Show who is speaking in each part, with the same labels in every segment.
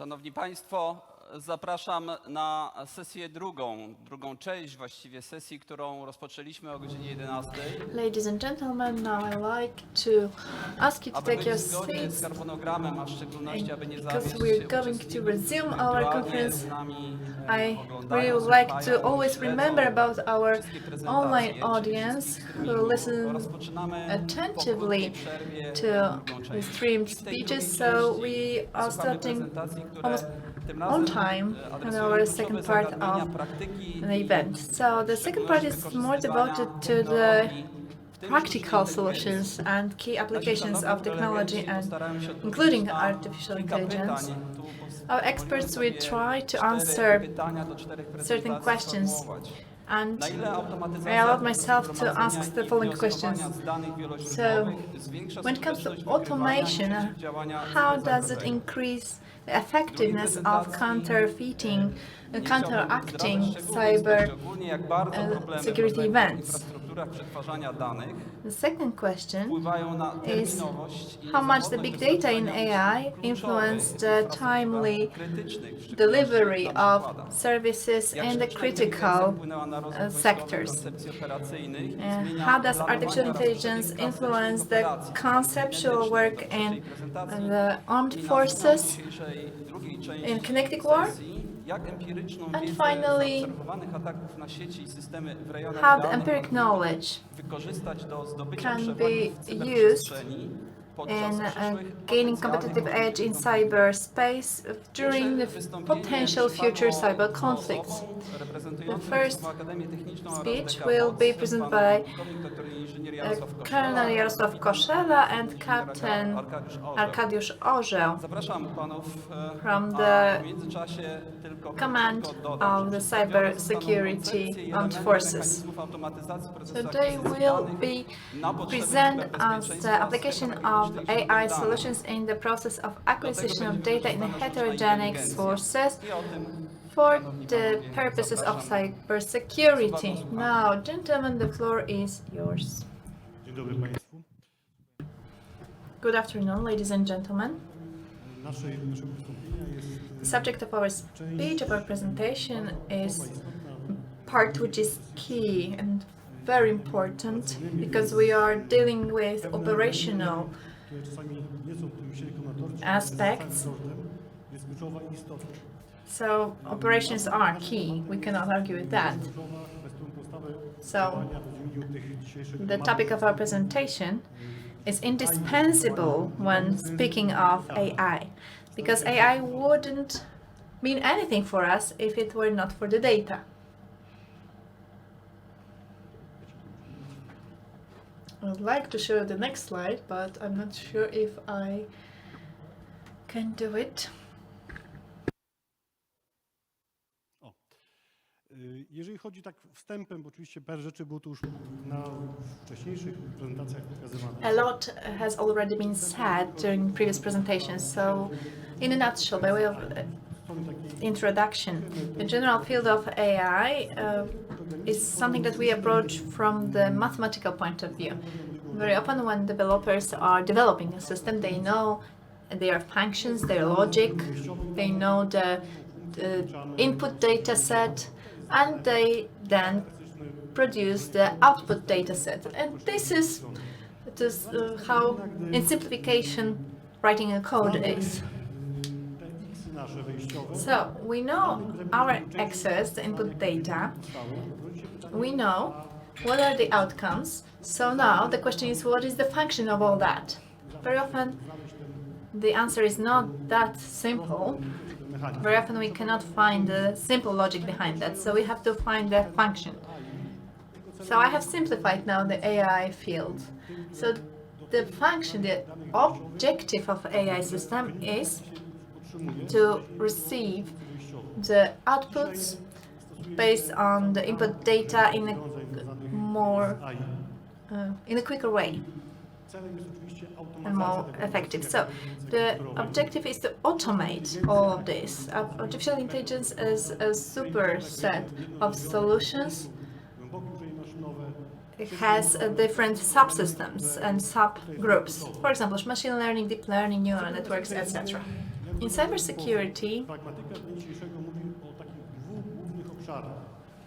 Speaker 1: Szanowni Państwo, zapraszam na sesję drugą część właściwie sesji, którą rozpoczęliśmy o godzinie 11.
Speaker 2: Ladies and gentlemen, now I'd like to ask you to take your seats
Speaker 1: z harmonogramem, a w szczególności aby nie
Speaker 2: because
Speaker 1: zawieść
Speaker 2: we're going to resume our conference.
Speaker 1: z nami
Speaker 2: I really would like to always remember about our online audience who listen attentively to the streamed speeches, so we are starting almost on time on our second part of the event. So the second part is more devoted to the practical solutions and key applications of technology, and including artificial intelligence. Our experts will try to answer certain questions, and I allowed myself to ask the following questions. So, when it comes to automation, how does it increase the effectiveness of counterfeiting and counteracting cyber security events? The second question is how much the big data in AI influence the timely delivery of services in the critical sectors. How does artificial intelligence influence the conceptual work in the armed forces, in kinetic war? And finally, how the empiric knowledge can be used in gaining competitive edge in cyberspace during the potential future cyber conflicts. The first speech will be presented by Colonel Jarosław Koszela and Captain Arkadiusz Orzeł from the command of the Cybersecurity Armed Forces. So they will be present as the application of AI solutions in the process of acquisition of data in heterogeneous sources for the purposes of cybersecurity. Now, gentlemen, the floor is yours. Good afternoon, ladies and gentlemen. The subject of our speech, of our presentation, is part which is key and very important because we are dealing with operational aspects. So operations are key, we cannot argue with that. So the topic of our presentation is indispensable when speaking of AI, because AI wouldn't mean anything for us if it were not for the data. I would like to show the next slide, but I'm not sure if I can do it.
Speaker 3: Jeżeli chodzi tak wstępem, bo oczywiście parę rzeczy było tu już na wcześniejszych prezentacjach pokazywane.
Speaker 2: A lot has already been said during previous presentations, so in a nutshell, by way of introduction, the general field of AI is something that we approach from the mathematical point of view. Very often when developers are developing a system, they know their functions, their logic, they know the input data set, and they then produce the output data set. And this is how, in simplification, writing a code is. So, we know our access to input data, we know what are the outcomes, so now the question is what is the function of all that? Very often the answer is not that simple. Very often we cannot find the simple logic behind that, so we have to find the function. So I have simplified now the AI field. So the function, the objective of AI system is to receive the outputs based on the input data in a quicker way and more effective. So the objective is to automate all of this. Artificial intelligence is a superset of solutions. It has different subsystems and subgroups. For example, machine learning, deep learning, neural networks, etc. In cybersecurity,
Speaker 3: Pragmatyka dnia dzisiejszego mówi o takich dwóch głównych obszarach.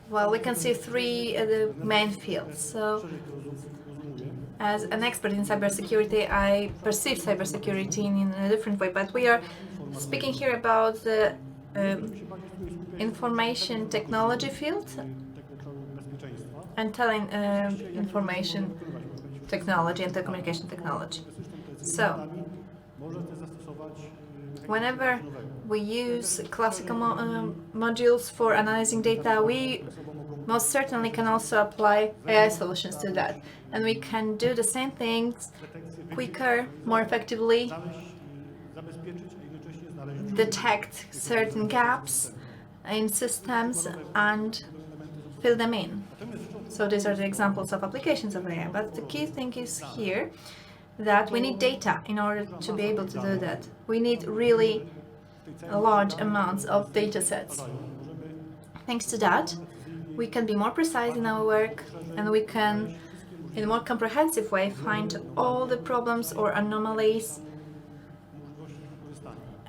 Speaker 2: well, we can see three the main fields. So,
Speaker 3: Szerzej to rozumuję.
Speaker 2: as an expert in cybersecurity, I perceive cybersecurity in a different way, but we are speaking here about the information technology field
Speaker 3: Tego obszaru bezpieczeństwa.
Speaker 2: and information technology and telecommunication technology. So,
Speaker 3: Może też zastosować
Speaker 2: whenever we use classical modules for analyzing data, we most certainly can also apply AI solutions to that. And we can do the same things quicker, more effectively,
Speaker 3: zabezpieczyć, a jednocześnie znaleźć
Speaker 2: detect certain gaps in systems and fill them in. So these are the examples of applications of AI. But the key thing is here that we need data in order to be able to do that. We need really large amounts of data sets. Thanks to that, we can be more precise in our work, and we can, in a more comprehensive way, find all the problems or anomalies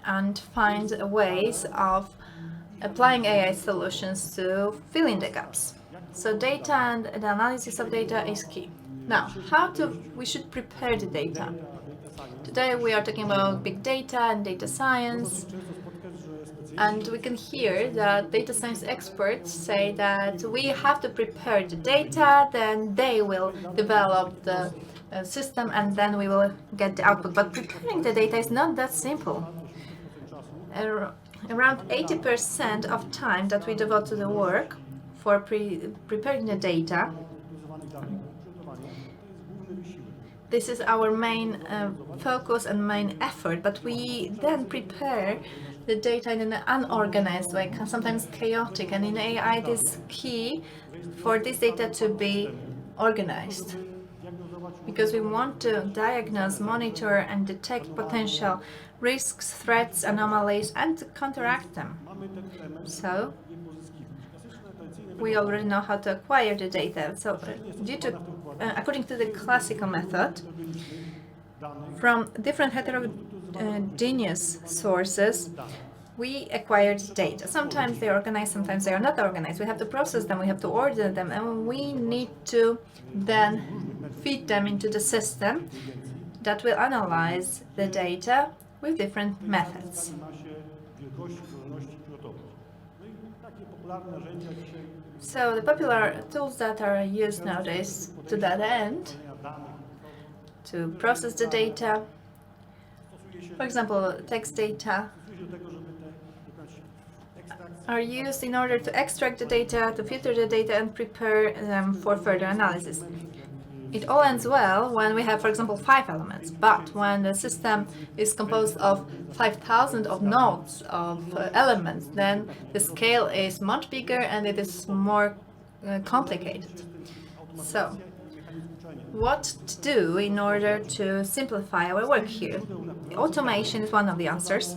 Speaker 2: and find ways of applying AI solutions to fill in the gaps. So data and the analysis of data is key. Now, we should prepare the data. Today we are talking about big data and data science, and we can hear that data science experts say that we have to prepare the data, then they will develop the system, and then we will get the output. But preparing the data is not that simple. Around 80% of time that we devote to the work for preparing the data, this is our main focus and main effort, but we then prepare the data in an unorganized way, sometimes chaotic, and in AI it is key for this data to be organized, because we want to diagnose, monitor, and detect potential risks, threats, anomalies, and to counteract them. So we already know how to acquire the data. So according to the classical method, from different heterogeneous sources, we acquired data. Sometimes they are organized, sometimes they are not organized. We have to process them, we have to order them, and we need to then feed them into the system that will analyze the data with different methods. So the popular tools that are used nowadays to that end, to process the data, for example, text data, are used in order to extract the data, to filter the data, and prepare them for further analysis. It all ends well when we have, for example, 5 elements, but when the system is composed of 5,000 of nodes, of elements, then the scale is much bigger and it is more complicated. So, what to do in order to simplify our work here? Automation is one of the answers,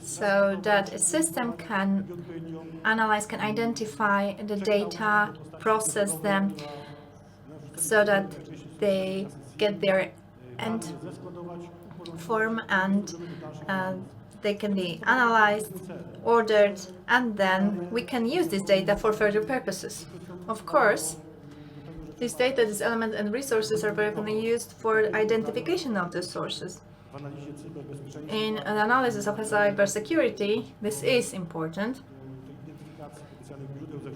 Speaker 2: so that a system can analyze, can identify the data, process them, so that they get their end form, and they can be analyzed, ordered, and then we can use this data for further purposes. Of course, this data, these elements and resources are very often used for identification of the sources. In an analysis of cybersecurity, this is important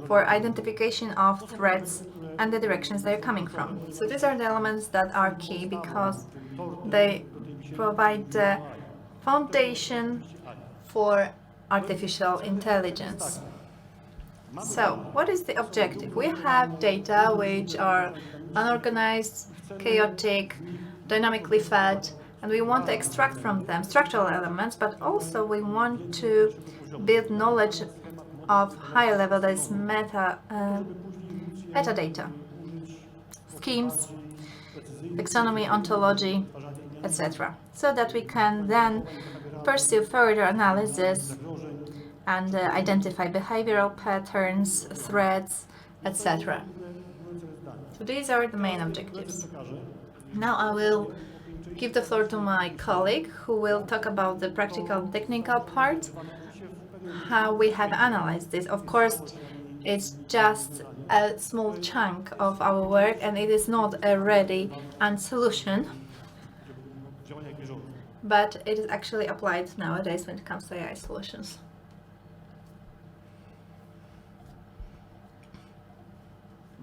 Speaker 2: for identification of threats and the directions they are coming from. So these are the elements that are key because they provide the foundation for artificial intelligence. So, what is the objective? We have data which are unorganized, chaotic, dynamically fed, and we want to extract from them structural elements, but also we want to build knowledge of higher level, that is metadata, schemes, taxonomy, ontology, etc., so that we can then pursue further analysis and identify behavioral patterns, threats, etc. So these are the main objectives. Now I will give the floor to my colleague who will talk about the practical and technical part, how we have analyzed this. Of course, it's just a small chunk of our work and it is not a ready and solution,
Speaker 3: działaniach bieżących.
Speaker 2: but it is actually applied nowadays when it comes to AI solutions.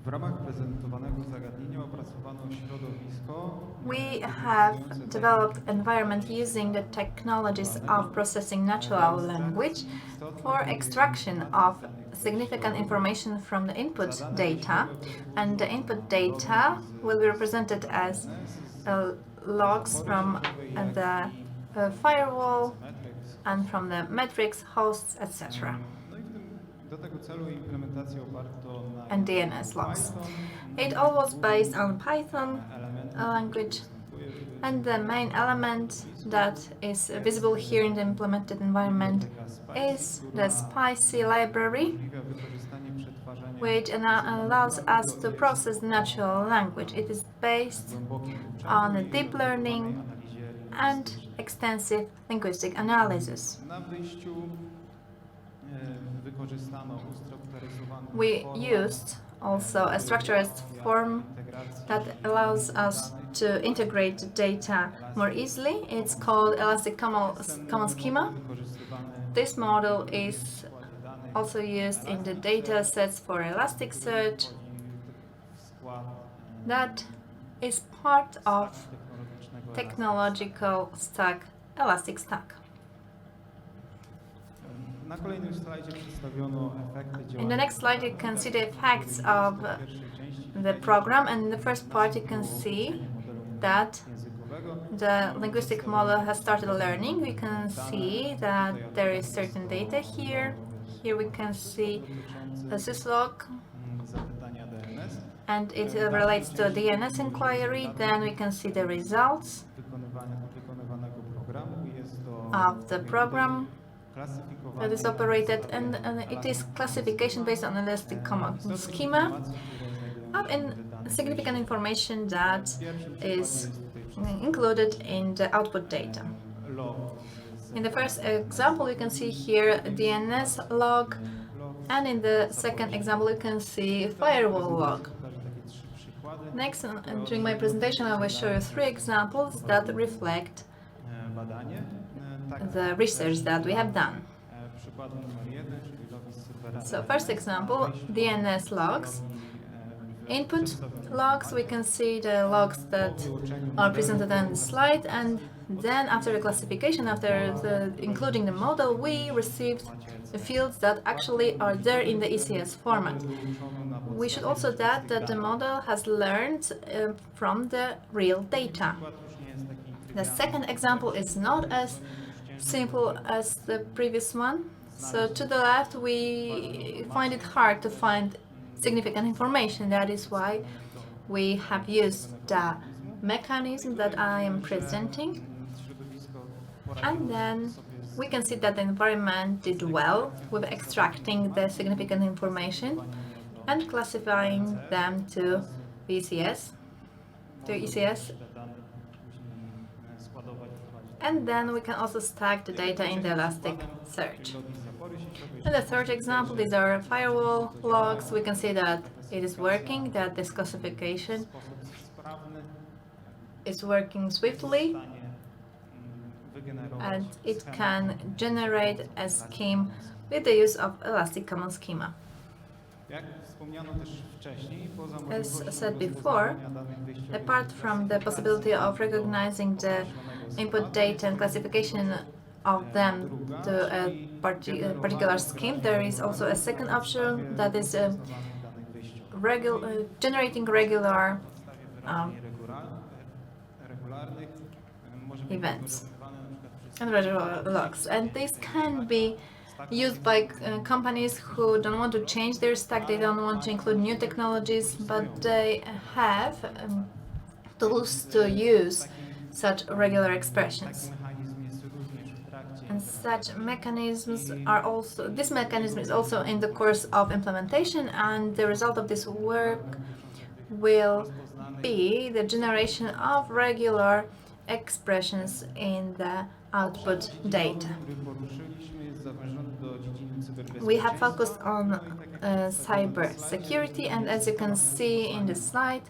Speaker 4: W ramach prezentowanego zagadnienia opracowano środowisko.
Speaker 2: We have developed environment using the technologies of processing natural language for extraction of significant information from the input data, and the input data will be represented as logs from the firewall and from the metrics, hosts, etc.
Speaker 4: Do tego celu implementację oparto na
Speaker 2: and DNS logs. It all was based on Python language, and the main element that is visible here in the implemented environment is the SPICY library, which allows us to process natural language. It is based on deep learning and extensive linguistic analysis.
Speaker 4: Na wyjściu wykorzystano ustrukturyzowaną
Speaker 2: We
Speaker 4: formę
Speaker 2: used also a structured form that allows us to integrate the data more easily. It's called Elastic Common Schema. This model is also used in the data sets for Elasticsearch. That is part of technological stack, Elastic Stack.
Speaker 4: Na kolejnym slajdzie przedstawiono efekty działania.
Speaker 2: In the next slide you can see the effects of the program, and in the first part you can see that the linguistic model has started learning. We can see that there is certain data here. Here we can see the syslog,
Speaker 4: Zapytania DNS,
Speaker 2: and it relates to a DNS inquiry. Then we can see the results
Speaker 4: wykonywanego programu. Jest to
Speaker 2: of the program that is operated, and it is classification based on Elastic Common Schema of significant information that is included in the output data. In the first example, you can see here a DNS log, and in the second example, you can see firewall log. Next, during my presentation, I will show you 3 examples that reflect the research that we have done. So first example, DNS logs. Input logs, we can see the logs that are presented on the slide, and then after the classification, after including the model, we received the fields that actually are there in the ECS format. We should also add that the model has learned from the real data. The second example is not as simple as the previous one. So to the left, we find it hard to find significant information. That is why we have used the mechanism that I am presenting. And then we can see that the environment did well with extracting the significant information and classifying them to ECS. And then we can also stack the data in the Elasticsearch. In the third example, these are firewall logs. We can see that it is working, that this classification is working swiftly, and it can generate a scheme with the use of Elastic Common Schema. As said before, apart from the possibility of recognizing the input data and classification of them to a particular scheme, there is also a second option that is generating regular events and regular logs. And this can be used by companies who don't want to change their stack, they don't want to include new technologies, but they have tools to use such regular expressions. And such mechanisms are also, this mechanism is also in the course of implementation, and the result of this work will be the generation of regular expressions in the output data.
Speaker 4: który poruszyliśmy, jest zawężony do dziedziny cyberbezpieczeństwa.
Speaker 2: We have focused on cybersecurity, and as you can see in the slide,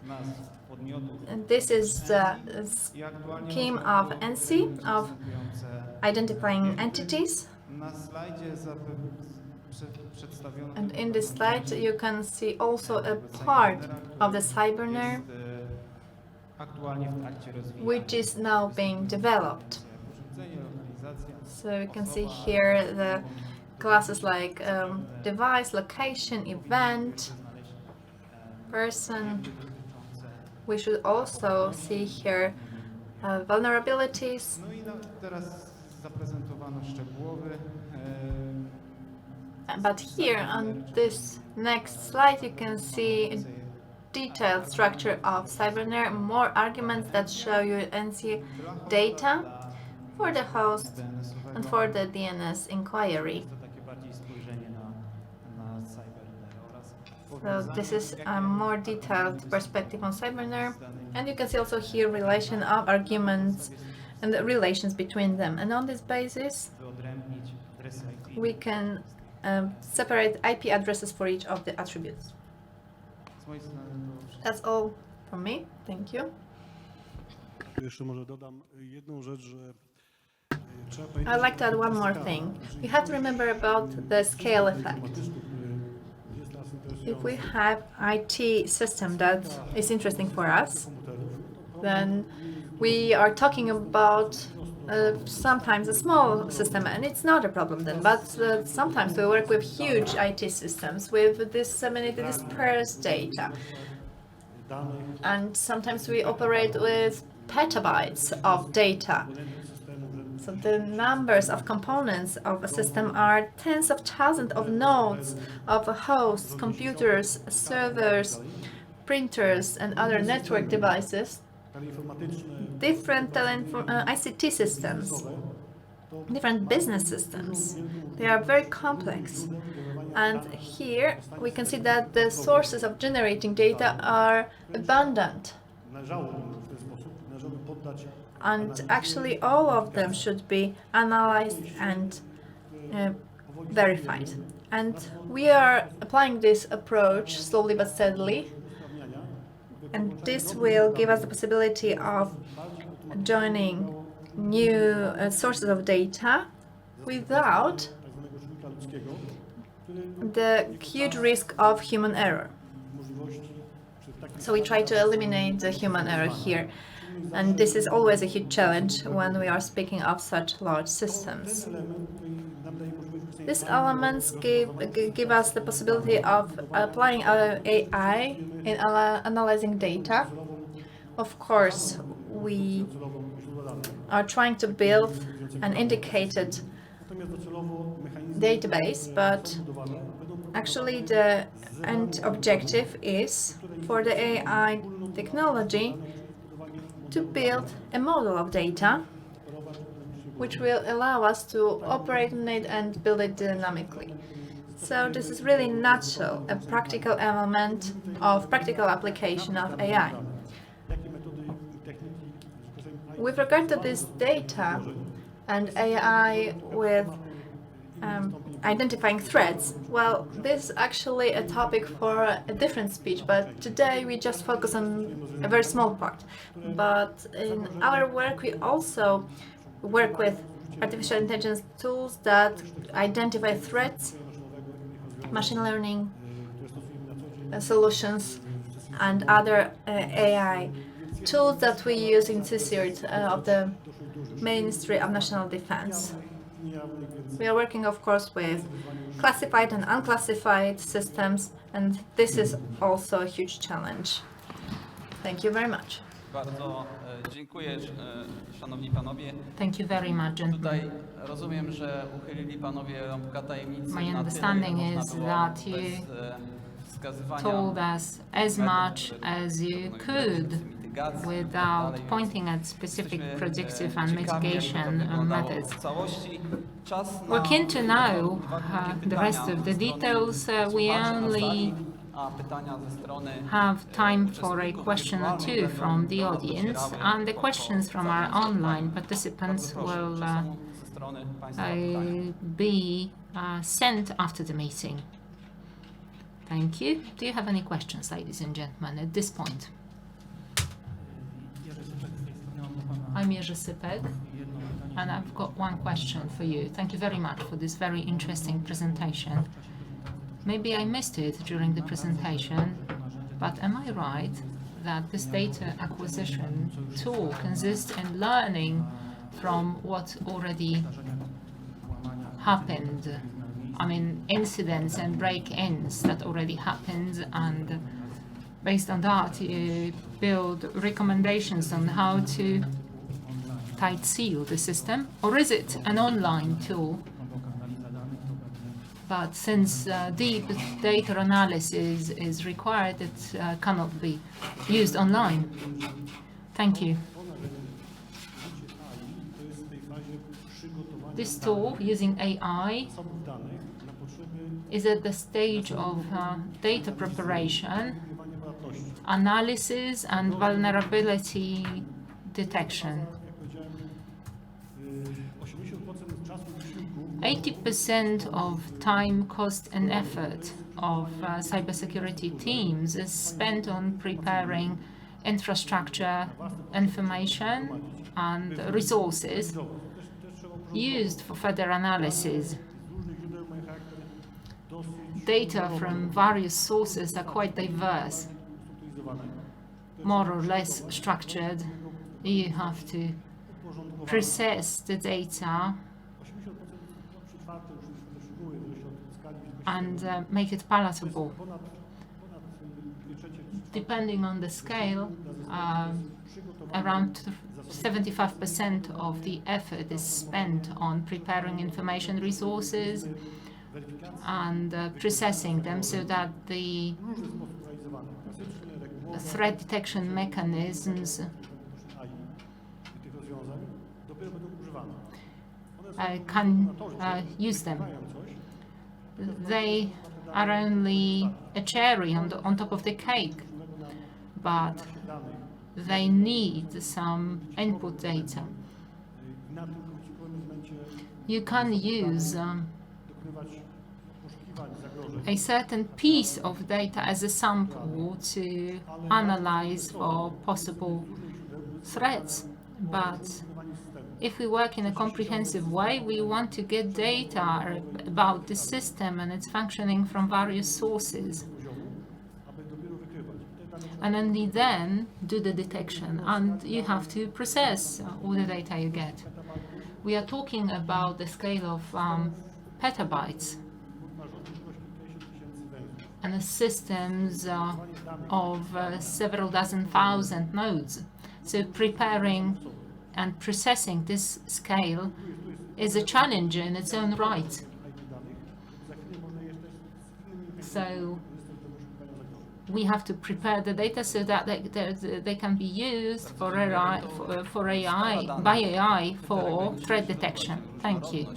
Speaker 2: this is the scheme of ENSI, of identifying entities.
Speaker 4: Na slajdzie przedstawiono
Speaker 2: And in this slide, you can see also a part of the CyberNer,
Speaker 4: aktualnie w trakcie rozwijania.
Speaker 2: which is now being developed.
Speaker 4: Urządzenie, lokalizacja,
Speaker 2: So you can see here the classes like device, location, event, person. We should also see here vulnerabilities.
Speaker 4: No i teraz zaprezentowano szczegółowy
Speaker 2: But here on this next slide, you can see a detailed structure of CyberNer, more arguments that show you NC data for the host and for the DNS inquiry.
Speaker 4: to takie bardziej spojrzenie na CyberNer oraz
Speaker 2: So this is a more detailed perspective on CyberNer, and you can see also here relation of arguments and the relations between them. And on this basis,
Speaker 4: wyodrębnić adresy IP.
Speaker 2: we can separate IP addresses for each of the attributes.
Speaker 4: Z mojej strony to wszystko.
Speaker 2: That's all from me. Thank you.
Speaker 3: Jeszcze może dodam jedną rzecz, że trzeba pamiętać,
Speaker 2: I'd like to add one more thing. We have to remember about the scale effect. If we have IT system that is interesting for us, then we are talking about sometimes a small system, and it's not a problem then. But sometimes we work with huge IT systems with disseminated dispersed data, and sometimes we operate with petabytes of data. So the numbers of components of a system are tens of thousands of nodes of hosts, computers, servers, printers, and other network devices. Different ICT systems, different business systems. They are very complex. And here we can see that the sources of generating data are abundant. And actually all of them should be analyzed and verified. And we are applying this approach slowly but steadily. And this will give us the possibility of joining new sources of data without the huge risk of human error. So we try to eliminate the human error here. And this is always a huge challenge when we are speaking of such large systems. These elements give us the possibility of applying our AI in analyzing data. Of course, we are trying to build an indicated database, but actually the end objective is for the AI technology to build a model of data which will allow us to operate on it and build it dynamically. So this is really in a nutshell a practical element of practical application of AI. With regard to this data and AI with identifying threats, well, this is actually a topic for a different speech, but today we just focus on a very small part. But in our work, we also work with artificial intelligence tools that identify threats, machine learning solutions, and other AI tools that we use in CSIRT of the Ministry of National Defense. We are working, of course, with classified and unclassified systems, and this is also a huge challenge. Thank you very much.
Speaker 1: Bardzo dziękuję, szanowni panowie.
Speaker 5: Thank you very much, gentlemen.
Speaker 1: Tutaj rozumiem, że uchylili panowie rąbka tajemnicy
Speaker 5: My
Speaker 1: na
Speaker 5: understanding
Speaker 1: tyle, ile
Speaker 5: is
Speaker 1: można było
Speaker 5: that you
Speaker 1: bez wskazywania
Speaker 5: told us as much as you could without pointing at specific predictive and mitigation methods. We're keen to know the rest of the details. We only have time for a question or two from the audience, and the questions from our online participants will be sent after the meeting. Thank you. Do you have any questions, ladies and gentlemen, at this point? I'm Jerzy Sypek, and I've got one question for you. Thank you very much for this very interesting presentation. Maybe I missed it during the presentation, but am I right that this data acquisition tool consists in learning from what already happened? I mean, incidents and break-ins that already happened, and based on that, you build recommendations on how to tight seal the system? Or is it an online tool? But since deep data analysis is required, it cannot be used online. Thank you. This tool, using AI, is at the stage of data preparation, analysis, and vulnerability detection. 80% of time, cost, and effort of cybersecurity teams is spent on preparing infrastructure, information, and resources used for further analysis. Data from various sources are quite diverse, more or less structured. You have to process the data and make it palatable. Depending on the scale, around 75% of the effort is spent on preparing information resources and processing them so that the threat detection mechanisms can use them. They are only a cherry on top of the cake, but they need some input data. You can use a certain piece of data as a sample to analyze for possible threats, but if we work in a comprehensive way, we want to get data about the system and its functioning from various sources, and only then do the detection, and you have to process all the data you get. We are talking about the scale of petabytes and the systems of several dozen thousand nodes. So preparing and processing this scale is a challenge in its own right. So we have to prepare the data so that they can be used for AI, by AI for threat detection. Thank you.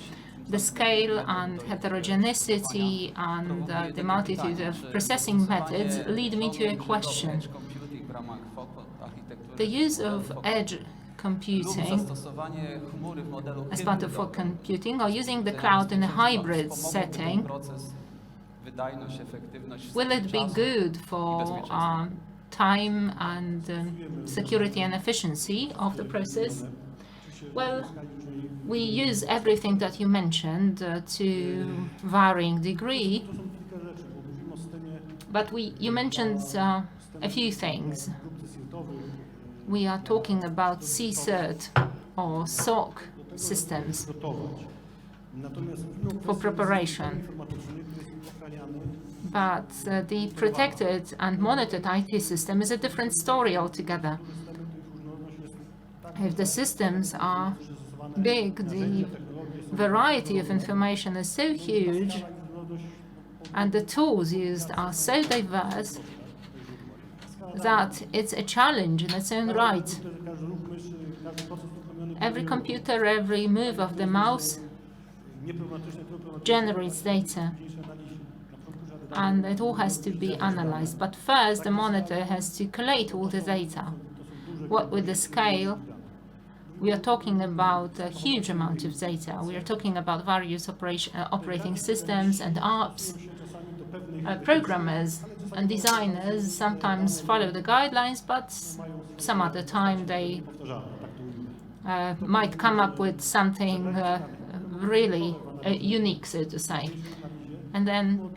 Speaker 5: The scale and heterogeneity and the multitude of processing methods lead me to a question. The use of edge computing as part of fog computing, or using the cloud in a hybrid setting, will it be good for time and security and efficiency of the process? Well, we use everything that you mentioned to varying degree, but you mentioned a few things. We are talking about CCERT or SOC systems for preparation. But the protected and monitored IT system is a different story altogether. If the systems are big, the variety of information is so huge, and the tools used are so diverse, that it's a challenge in its own right. Every computer, every move of the mouse generates data. and it all has to be analyzed. But first, the monitor has to collate all the data. What with the scale, we are talking about a huge amount of data. We are talking about various operating systems and apps. Programmers and designers sometimes follow the guidelines, but some other time they might come up with something really unique, so to say. And then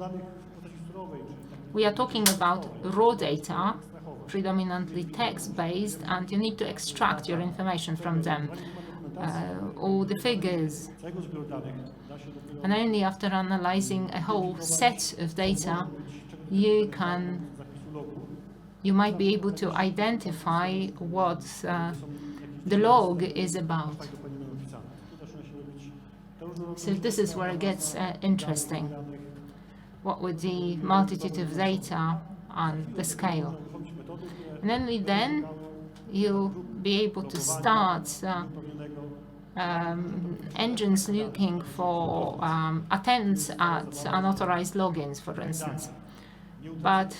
Speaker 5: we are talking about raw data, predominantly text-based, and you need to extract your information from them, all the figures. And only after analyzing a whole set of data, you might be able to identify what the log is about. So this is where it gets interesting. What with the multitude of data and the scale. And only then you'll be able to start engines looking for attempts at unauthorized logins, for instance. But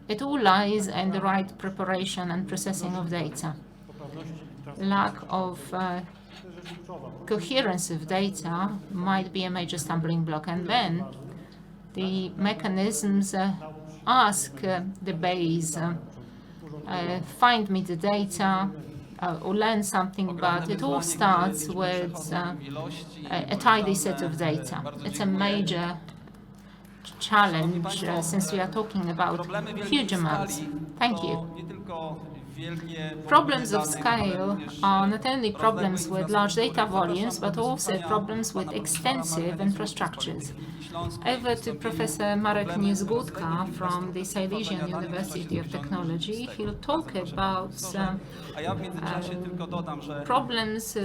Speaker 5: it all lies in the right preparation and processing of data. Lack of coherence of data might be a major stumbling block, and then the mechanisms ask the base, find me the data, or learn something, but it all starts with a tidy set of data. It's a major challenge since we are talking about huge amounts. Thank you. Problems of scale are not only problems with large data volumes, but also problems with extensive infrastructures. Over to Professor Marek Niezgódka from the Silesian University of Technology. He'll talk about problems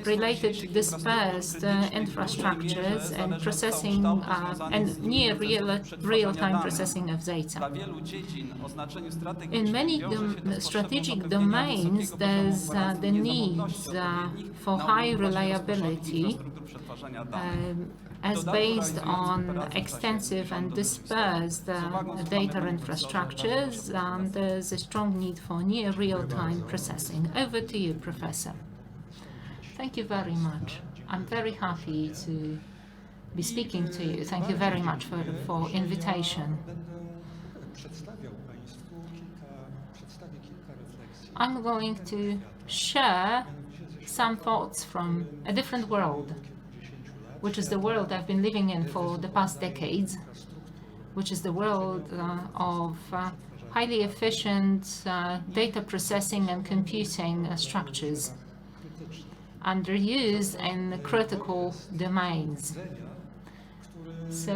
Speaker 5: related to dispersed infrastructures and processing and near real-time processing of data. In many strategic domains, there's the need for high reliability as based on extensive and dispersed data infrastructures. There's a strong need for near real-time processing. Over to you, Professor. Thank you very much. I'm very happy to be speaking to you. Thank you very much for invitation. I'm going to share some thoughts from a different world, which is the world I've been living in for the past decades, which is the world of highly efficient data processing and computing structures under use in critical domains. So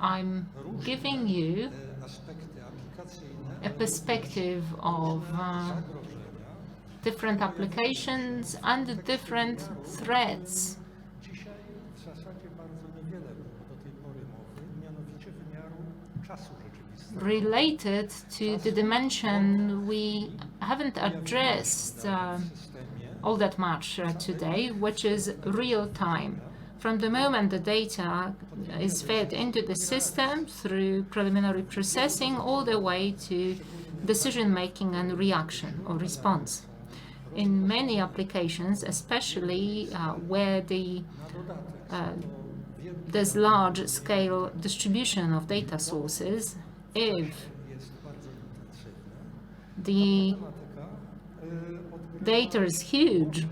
Speaker 5: I'm giving you a perspective of different applications and different threats related to the dimension we haven't addressed all that much today, which is real time. From the moment the data is fed into the system through preliminary processing all the way to decision-making and reaction or response. In many applications, especially where there's large-scale distribution of data sources, if the data is huge,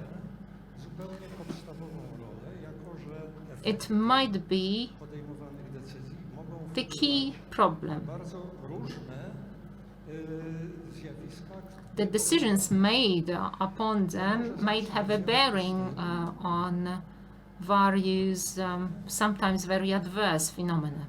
Speaker 5: it might be the key problem. The decisions made upon them might have a bearing on various, sometimes very adverse phenomena.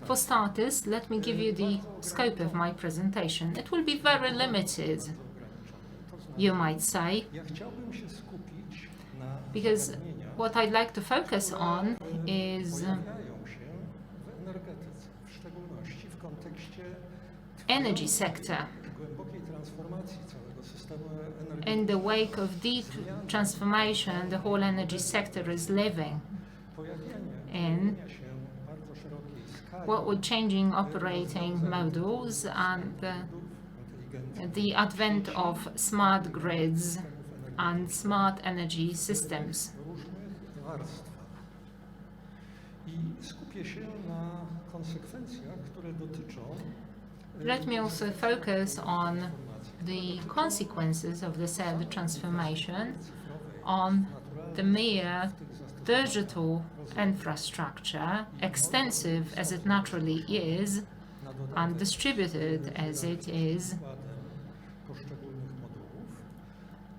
Speaker 5: For starters, let me give you the scope of my presentation. It will be very limited, you might say, because what I'd like to focus on is energy sector, In the wake of deep transformation the whole energy sector is living in, what we're changing operating models and the advent of smart grids and smart energy systems. Let me also focus on the consequences of the said transformation on the mere digital infrastructure, extensive as it naturally is and distributed as it is,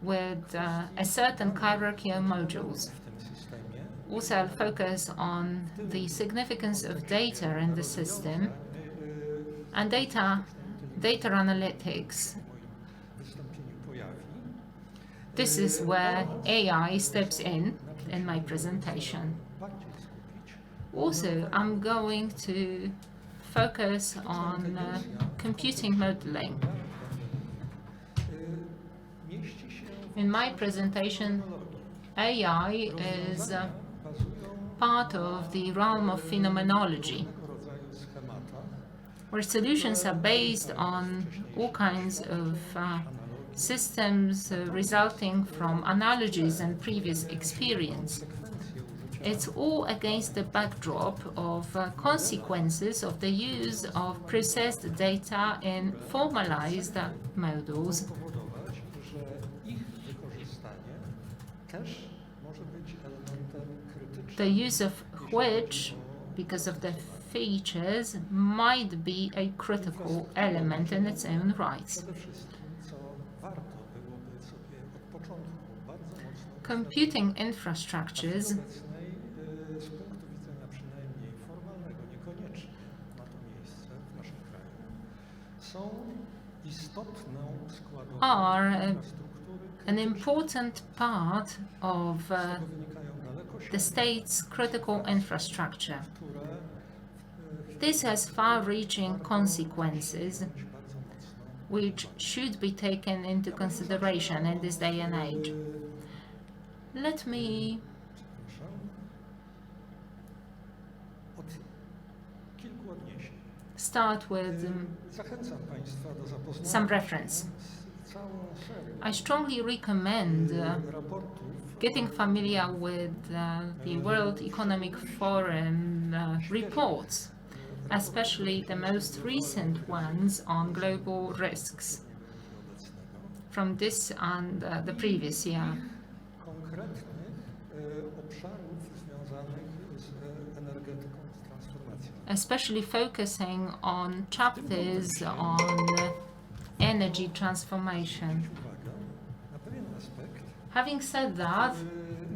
Speaker 5: with a certain hierarchy of modules. Also, I'll focus on the significance of data in the system and data analytics. This is where AI steps in my presentation. Also, I'm going to focus on computing modeling. In my presentation, AI is part of the realm of phenomenology, where solutions are based on all kinds of systems resulting from analogies and previous experience. It's all against the backdrop of consequences of the use of processed data in formalized models, the use of which, because of the features, might be a critical element in its own right. Computing infrastructures are an important part of the state's critical infrastructure. This has far-reaching consequences which should be taken into consideration in this day and age. Let me start with some reference. I strongly recommend getting familiar with the World Economic Forum reports, especially the most recent ones on global risks from this and the previous year. Especially focusing on chapters on energy transformation. Having said that,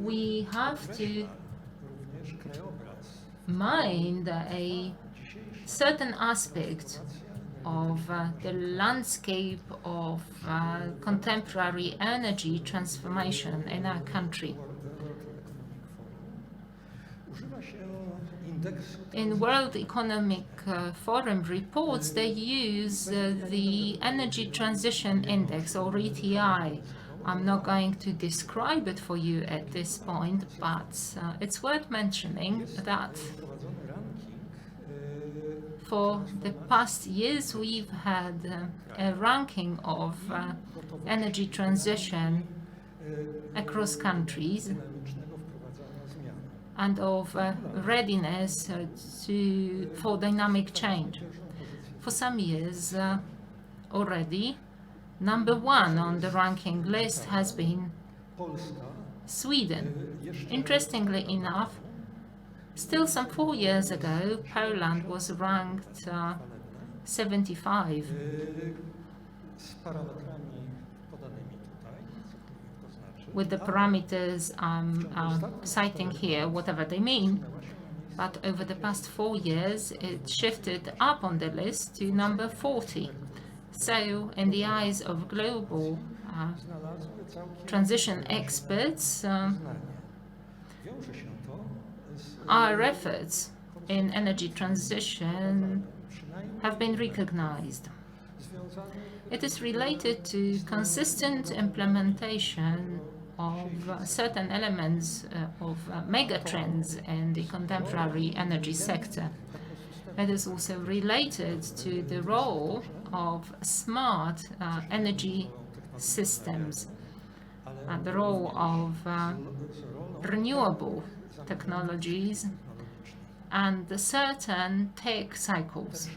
Speaker 5: we have to mind a certain aspect of the landscape of contemporary energy transformation in our country. In World Economic Forum reports, they use the Energy Transition Index, or ETI. I'm not going to describe it for you at this point, but it's worth mentioning that for the past years we've had a ranking of energy transition across countries and of readiness for dynamic change. For some years already, number one on the ranking list has been Sweden. Interestingly enough, still some 4 years ago, Poland was ranked 75. With the parameters I'm citing here, whatever they mean, but over the past 4 years it shifted up on the list to number 40. So, in the eyes of global transition experts, our efforts in energy transition have been recognized. It is related to consistent implementation of certain elements of megatrends in the contemporary energy sector. It is also related to the role of smart energy systems and the role of renewable technologies and the certain tech cycles.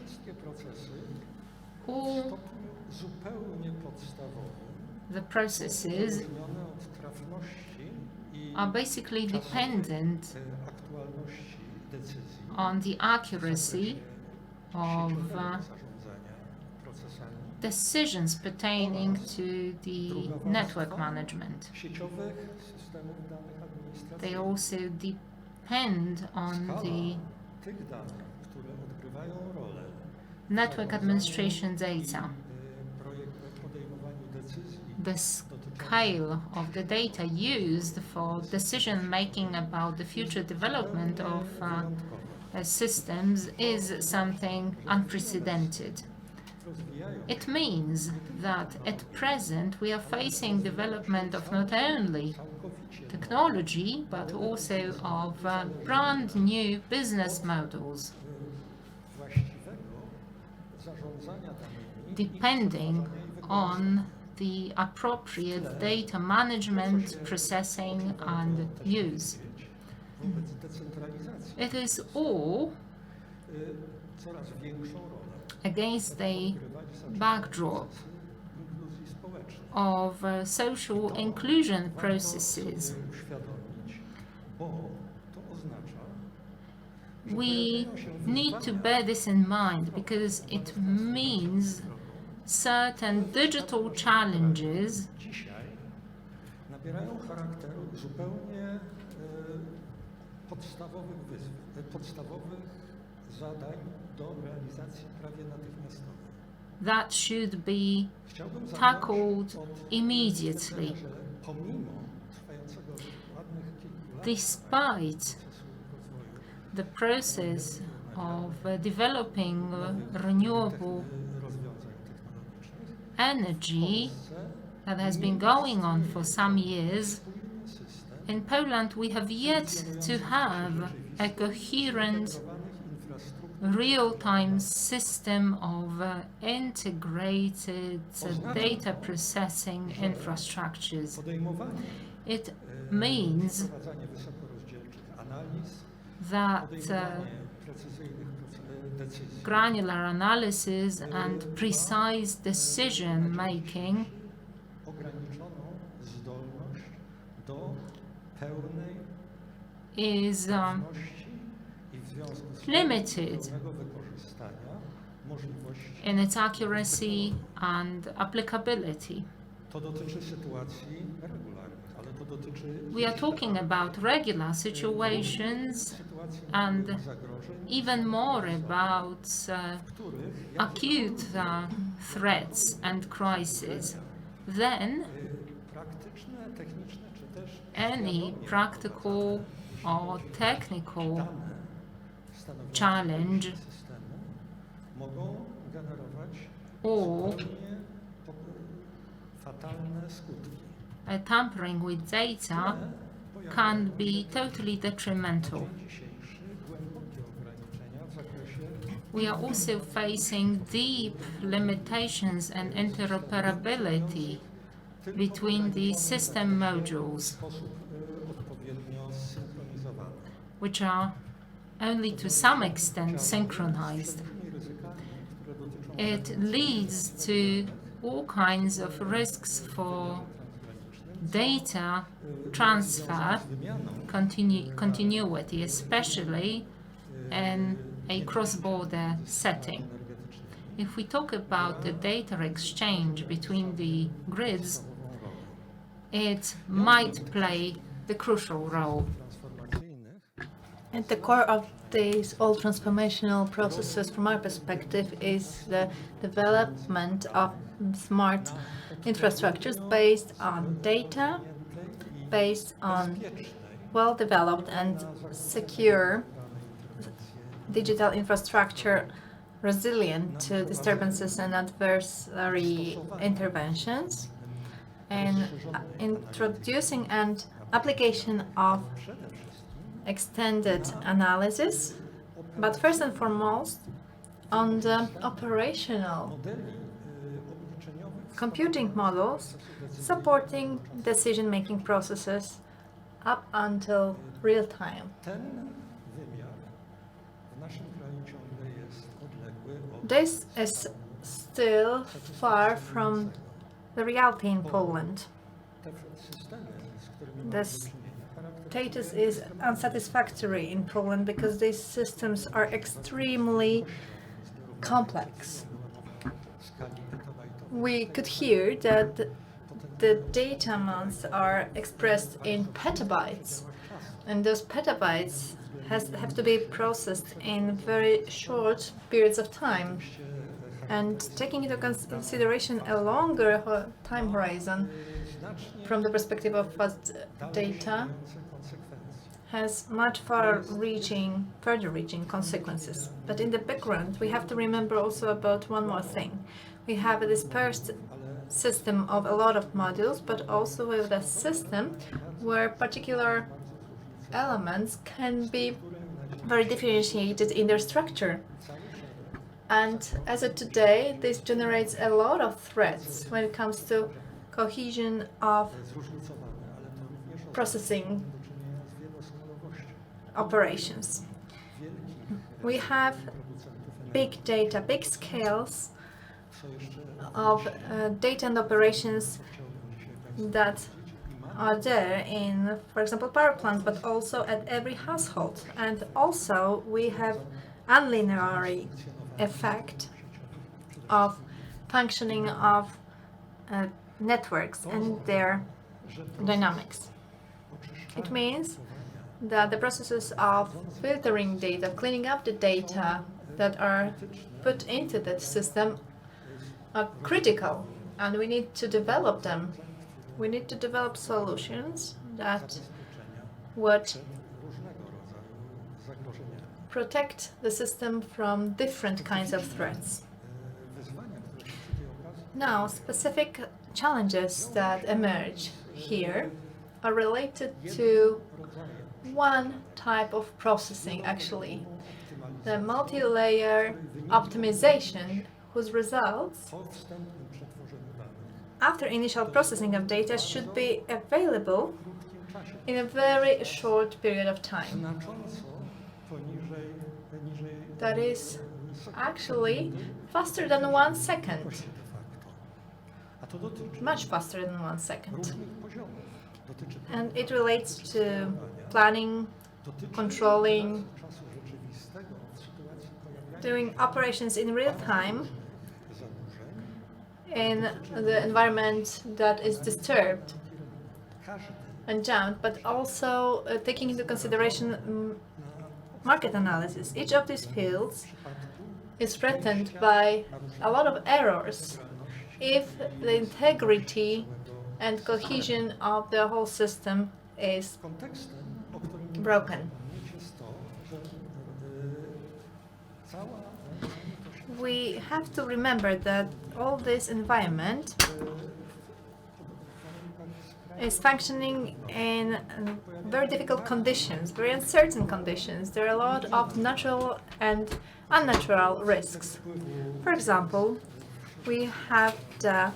Speaker 5: All the processes are basically dependent on the accuracy of decisions pertaining to the network management. They also depend on the network administration data. The scale of the data used for decision making about the future development of systems is something unprecedented. It means that at present we are facing development of not only technology but also of brand new business models, depending on the appropriate data management, processing and use. It is all against the backdrop of social inclusion processes. We need to bear this in mind because it means certain digital challenges that should be tackled immediately. Despite the process of developing renewable energy that has been going on for some years, in Poland we have yet to have a coherent real-time system of integrated data processing infrastructures. It means that granular analysis and precise decision making is limited in its accuracy and applicability. We are talking about regular situations and even more about acute threats and crises. Then any practical or technical challenge or tampering with data can be totally detrimental. We are also facing deep limitations and interoperability between the system modules, which are only to some extent synchronized. It leads to all kinds of risks for data transfer continuity, especially in a cross-border setting. If we talk about the data exchange between the grids, it might play the crucial role.
Speaker 2: At the core of these all transformational processes, from our perspective, is the development of smart infrastructures based on data, based on well-developed and secure digital infrastructure resilient to disturbances and adversary interventions, in introducing an application of extended analysis, but first and foremost on the operational computing models supporting decision-making processes up until real time. This is still far from the reality in Poland. The status is unsatisfactory in Poland because these systems are extremely complex. We could hear that the data amounts are expressed in petabytes, and those petabytes have to be processed in very short periods of time. And taking into consideration a longer time horizon from the perspective of fast data has much further-reaching consequences. But in the background, we have to remember also about one more thing. We have a dispersed system of a lot of modules, but also with a system where particular elements can be very differentiated in their structure. And as of today, this generates a lot of threats when it comes to cohesion of processing operations. We have big data, big scales of data and operations that are there in, for example, power plants, but also at every household. And also we have unlinear effect of functioning of networks and their dynamics. It means that the processes of filtering data, cleaning up the data that are put into that system are critical, and we need to develop them. We need to develop solutions that would protect the system from different kinds of threats. Now, specific challenges that emerge here are related to one type of processing, actually, the multi-layer optimization, whose results after initial processing of data should be available in a very short period of time. That is actually faster than 1 second. Much faster than 1 second. And it relates to planning, controlling, doing operations in real time in the environment that is disturbed and jammed, but also taking into consideration market analysis. Each of these fields is threatened by a lot of errors if the integrity and cohesion of the whole system is broken. We have to remember that all this environment is functioning in very difficult conditions, very uncertain conditions. There are a lot of natural and unnatural risks. For example, we have the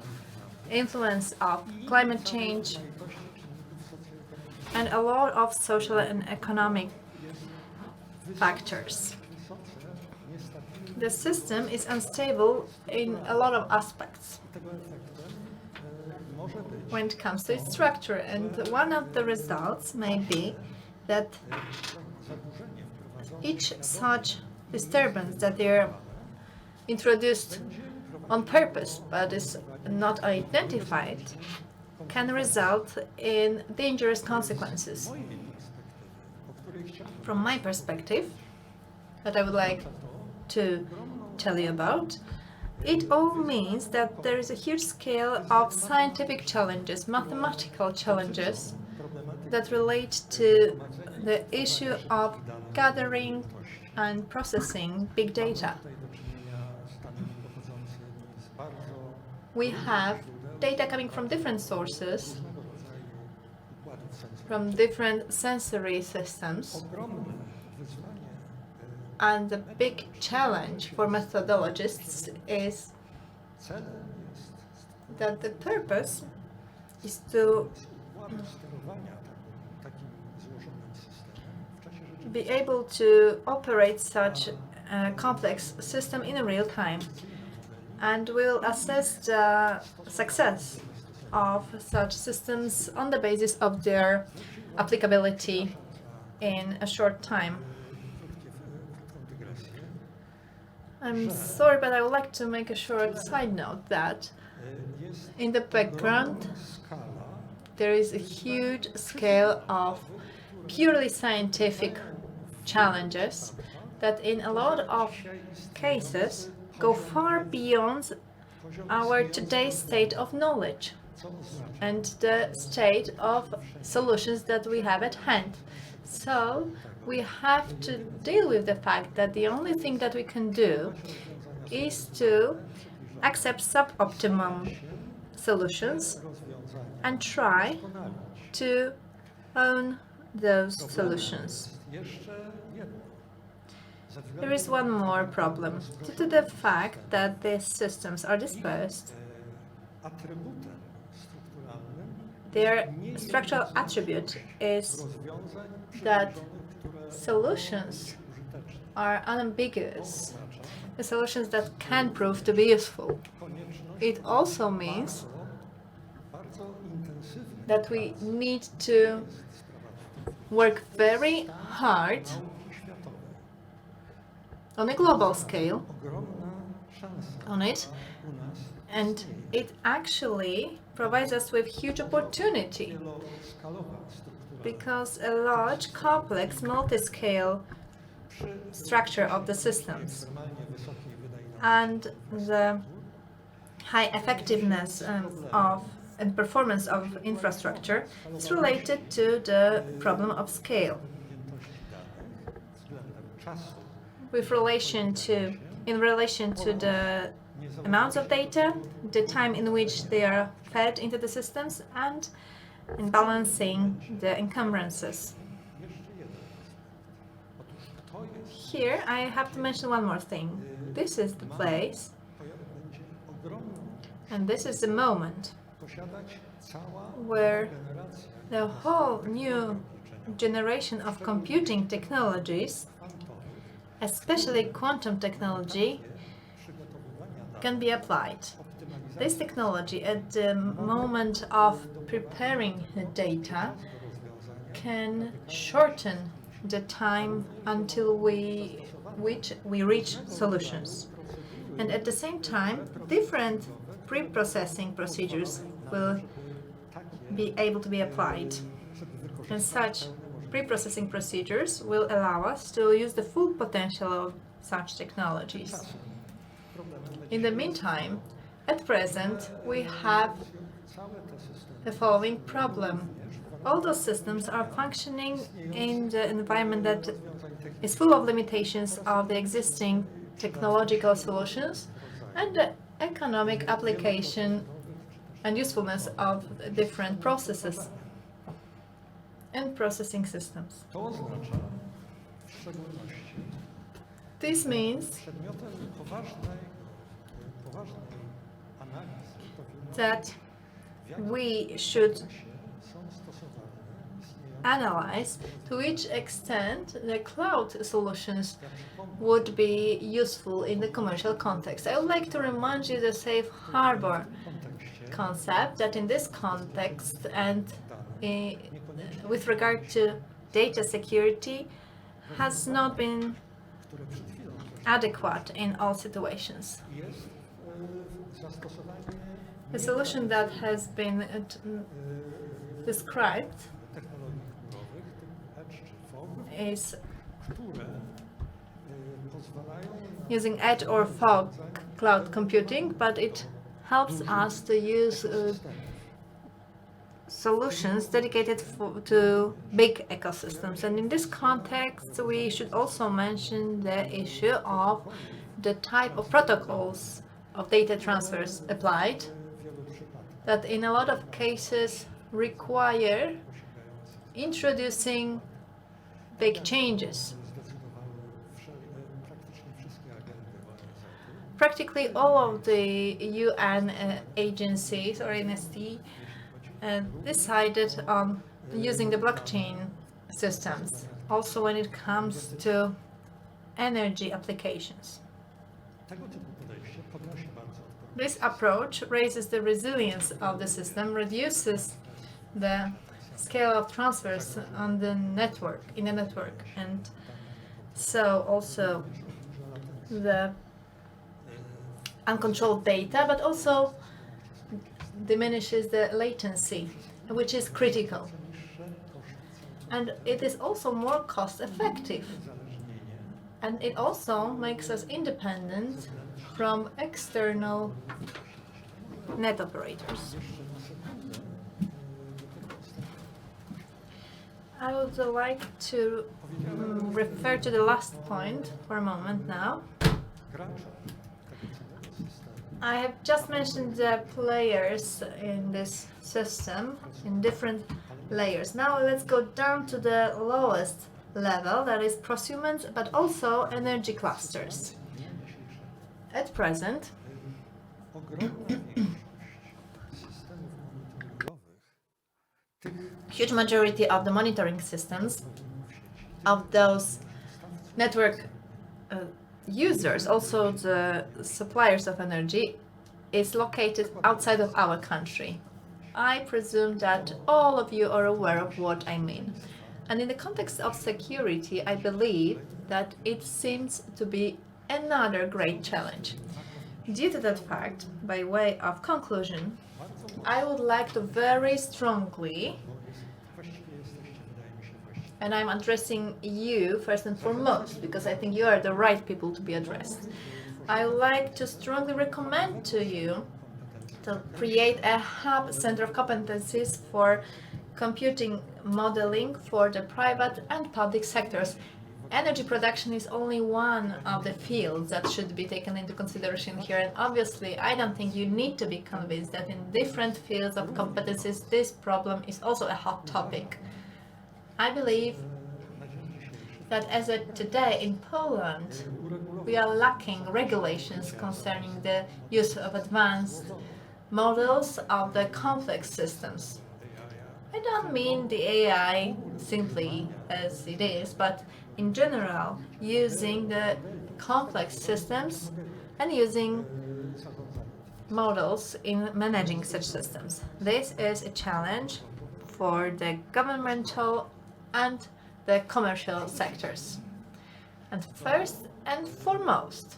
Speaker 2: influence of climate change and a lot of social and economic factors. The system is unstable in a lot of aspects when it comes to its structure, and one of the results may be that each such disturbance that they are introduced on purpose but is not identified can result in dangerous consequences. From my perspective, that I would like to tell you about, it all means that there is a huge scale of scientific challenges, mathematical challenges that relate to the issue of gathering and processing big data. we have data coming from different sources, from different sensory systems. And the big challenge for methodologists is that the purpose is to be able to operate such a complex system in real time. And we'll assess the success of such systems on the basis of their applicability in a short time. I'm sorry, but I would like to make a short side note that in the background there is a huge scale of purely scientific challenges that in a lot of cases go far beyond our today's state of knowledge and the state of solutions that we have at hand. So we have to deal with the fact that the only thing that we can do is to accept suboptimum solutions and try to own those solutions. There is one more problem. Due to the fact that these systems are dispersed, their structural attribute is that solutions are unambiguous, the solutions that can prove to be useful. It also means that we need to work very hard on a global scale on it, and it actually provides us with huge opportunity because a large, complex, multi-scale structure of the systems and the high effectiveness of and performance of infrastructure is related to the problem of scale. In relation to the amounts of data, the time in which they are fed into the systems, and in balancing the encumbrances. Here I have to mention one more thing. This is the place, and this is the moment where the whole new generation of computing technologies, especially quantum technology, can be applied. This technology, at the moment of preparing the data, can shorten the time until we reach solutions. And at the same time, different pre-processing procedures will be able to be applied. And such pre-processing procedures will allow us to use the full potential of such technologies. In the meantime, at present, we have the following problem. All those systems are functioning in the environment that is full of limitations of the existing technological solutions and the economic application and usefulness of different processes and processing systems. This means that we should analyze to which extent the cloud solutions would be useful in the commercial context. I would like to remind you the safe harbor concept, that in this context and with regard to data security has not been adequate in all situations. The solution that has been described is using edge or fog cloud computing, but it helps us to use solutions dedicated to big ecosystems. And in this context, we should also mention the issue of the type of protocols of data transfers applied that in a lot of cases require introducing big changes. Practically all of the UN agencies or NST decided on using the blockchain systems, also when it comes to energy applications. This approach raises the resilience of the system, reduces the scale of transfers on the network, and so also the uncontrolled data, but also diminishes the latency, which is critical. And it is also more cost effective. And it also makes us independent from external net operators. I would like to refer to the last point for a moment now. I have just mentioned the players in this system in different layers. Now let's go down to the lowest level, that is prosumers, but also energy clusters. At present, huge majority of the monitoring systems of those network users, also the suppliers of energy, is located outside of our country. I presume that all of you are aware of what I mean. And in the context of security, I believe that it seems to be another great challenge. Due to that fact, by way of conclusion, I would like to very strongly, and I'm addressing you first and foremost, because I think you are the right people to be addressed. I would like to strongly recommend to you to create a hub center of competencies for computing modeling for the private and public sectors. Energy production is only one of the fields that should be taken into consideration here, and obviously I don't think you need to be convinced that in different fields of competencies this problem is also a hot topic. I believe that as of today in Poland we are lacking regulations concerning the use of advanced models of the complex systems. I don't mean the AI simply as it is, but in general using the complex systems and using models in managing such systems. This is a challenge for the governmental and the commercial sectors. And first and foremost,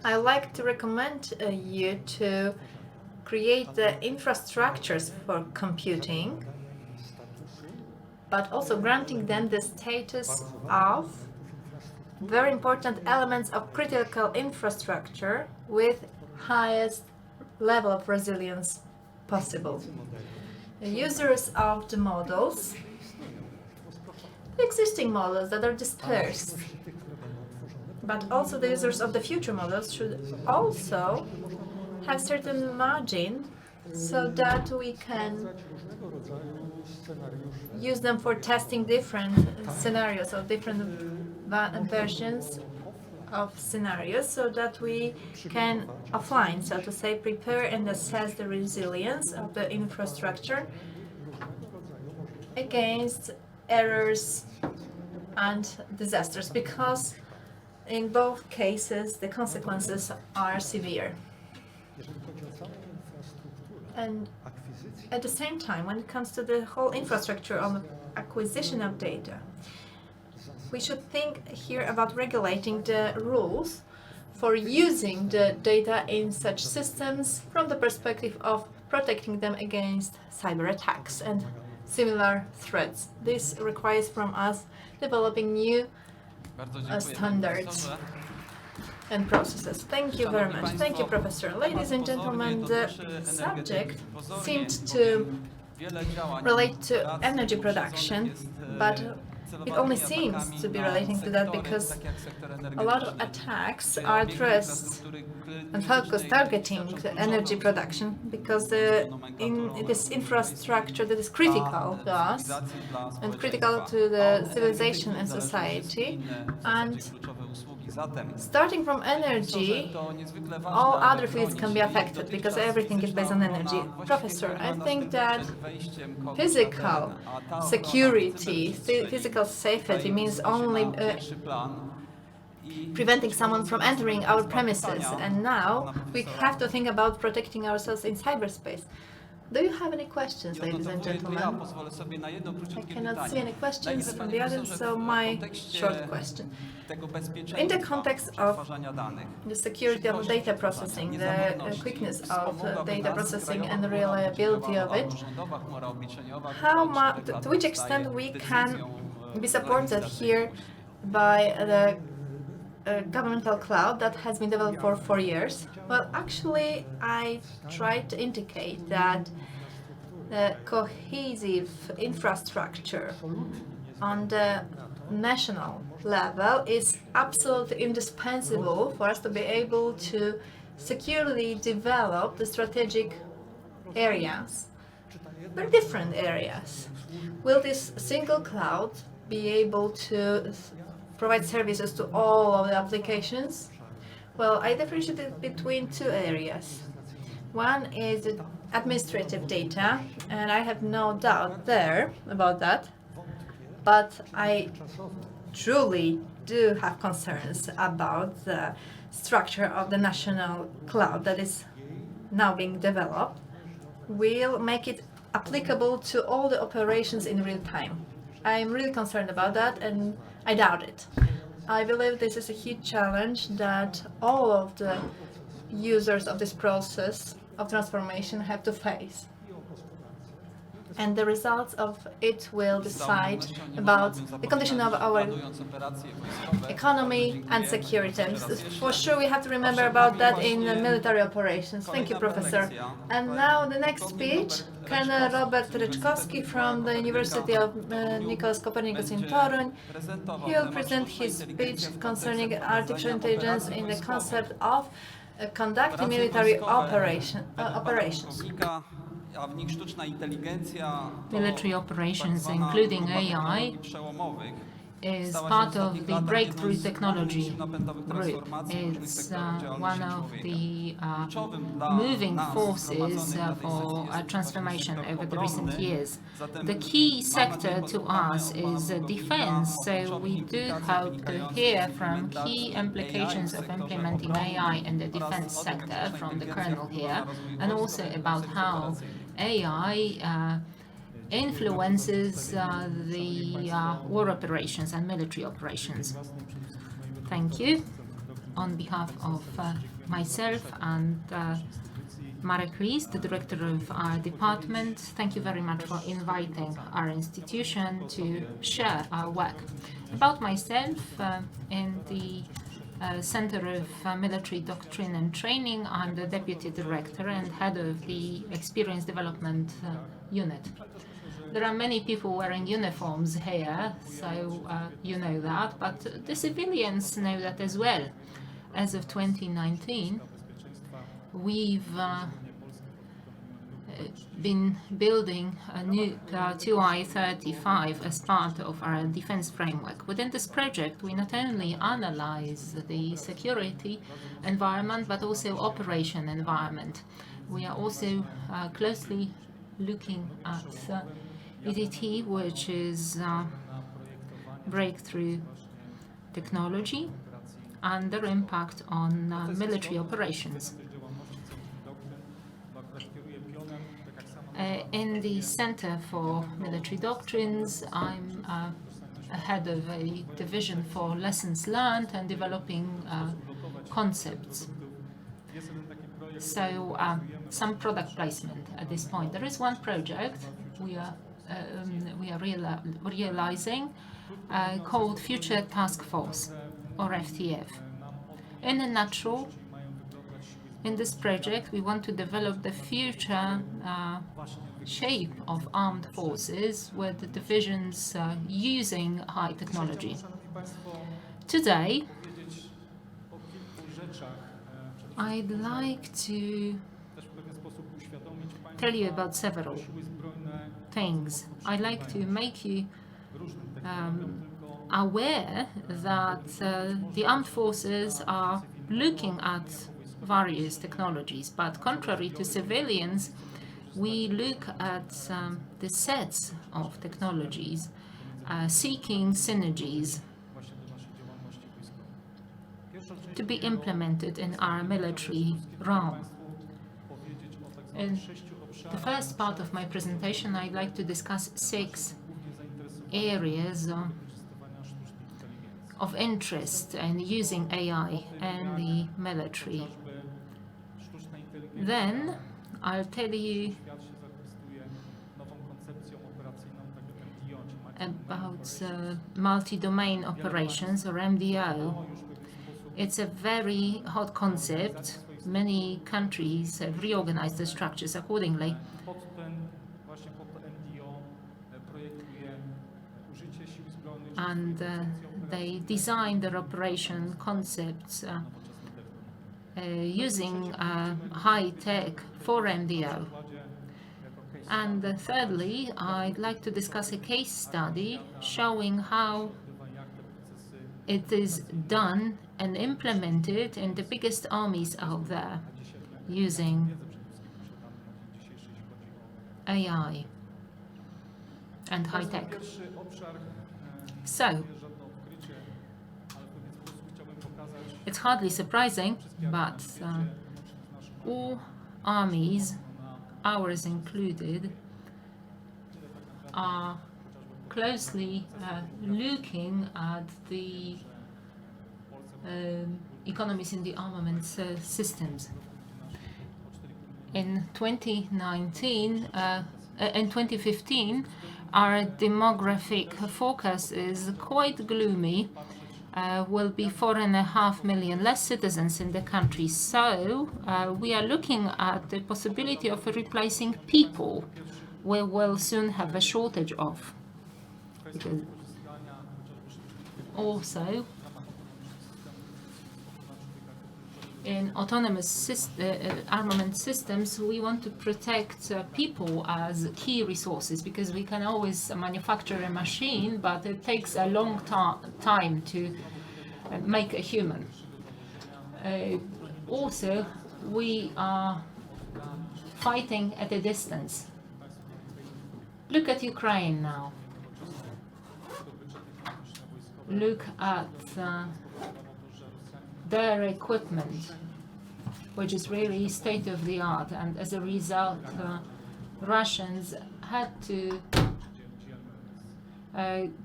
Speaker 2: I like to recommend you to create the infrastructures for computing, but also granting them the status of very important elements of critical infrastructure with highest level of resilience possible. The users of the models, the existing models that are dispersed, but also the users of the future models should also have certain margin so that we can use them for testing different scenarios or different versions of scenarios, so that we can offline, so to say, prepare and assess the resilience of the infrastructure against errors and disasters, because in both cases the consequences are severe. And at the same time, when it comes to the whole infrastructure on acquisition of data, we should think here about regulating the rules for using the data in such systems from the perspective of protecting them against cyber attacks and similar threats. This requires from us developing new standards and processes. Thank you very much. Thank you, Professor. Ladies and gentlemen, the subject seemed to relate to energy production, but it only seems to be relating to that because a lot of attacks are addressed and focused targeting the energy production because this infrastructure that is critical to us and critical to the civilization and society. And starting from energy, all other fields can be affected because everything is based on energy. Professor, I think that physical security, physical safety means only preventing someone from entering our premises, and now we have to think about protecting ourselves in cyberspace. Do you have any questions, ladies and gentlemen? I cannot see any questions from the others, so my short question. In the context of the security of data processing, the quickness of data processing and the reliability of it, to which extent we can be supported here by the governmental cloud that has been developed for 4 years? Well, actually, I tried to indicate that the cohesive infrastructure on the national level is absolutely indispensable for us to be able to securely develop the strategic areas, very different areas. Will this single cloud be able to provide services to all of the applications? Well, I differentiate it between two areas. One is the administrative data, and I have no doubt there about that, but I truly do have concerns about the structure of the national cloud that is now being developed. Will make it applicable to all the operations in real time. I'm really concerned about that, and I doubt it. I believe this is a huge challenge that all of the users of this process of transformation have to face. And the results of it will decide about the condition of our economy and security. And for sure, we have to remember about that in military operations. Thank you, Professor. And now the next speech, Colonel Robert Reczkowski from the University of Nicholas Copernicus in Toruń. He will present his speech concerning artificial intelligence in the concept of conducting military operations.
Speaker 5: Military operations, including AI, is part of the breakthrough technology group. It's one of the moving forces for transformation over the recent years. The key sector to us is defense, so we do hope to hear from key implications of implementing AI in the defense sector from the Colonel here, and also about how AI influences the war operations and military operations. Thank you. On behalf of myself and Marek Niezgódka, the director of our department, thank you very much for inviting our institution to share our work. About myself, in the Center of Military Doctrine and Training, I'm the deputy director and head of the Experience Development Unit. There are many people wearing uniforms here, so you know that, but the civilians know that as well. As of 2019, we've been building a new 2I-35 as part of our defense framework. Within this project, we not only analyze the security environment, but also operation environment. We are also closely looking at EDT, which is breakthrough technology, and their impact on military operations. In the Center for Military Doctrines, I'm head of a division for lessons learned and developing concepts. So some product placement at this point. There is one project we are realizing called Future Task Force, or FTF. In a nutshell, in this project, we want to develop the future shape of armed forces with the divisions using high technology. Today, I'd like to tell you about several things. I'd like to make you aware that the armed forces are looking at various technologies, but contrary to civilians, we look at the sets of technologies, seeking synergies to be implemented in our military realm. In the first part of my presentation, I'd like to discuss 6 areas of interest in using AI in the military. Then I'll tell you about multi-domain operations, or MDO. It's a very hot concept. Many countries have reorganized the structures accordingly. And they designed their operation concepts using high tech for MDO. And thirdly, I'd like to discuss a case study showing how it is done and implemented in the biggest armies out there using AI and high tech. So, it's hardly surprising, but all armies, ours included, are closely looking at the economies in the armaments systems. In 2015, our demographic forecast is quite gloomy. Will be 4.5 million less citizens in the country. So we are looking at the possibility of replacing people we will soon have a shortage of. Because also, in autonomous armament systems, we want to protect people as key resources, because we can always manufacture a machine, but it takes a long time to make a human. Also, we are fighting at a distance. Look at Ukraine now. Look at their equipment, which is really state-of-the-art, and as a result, Russians had to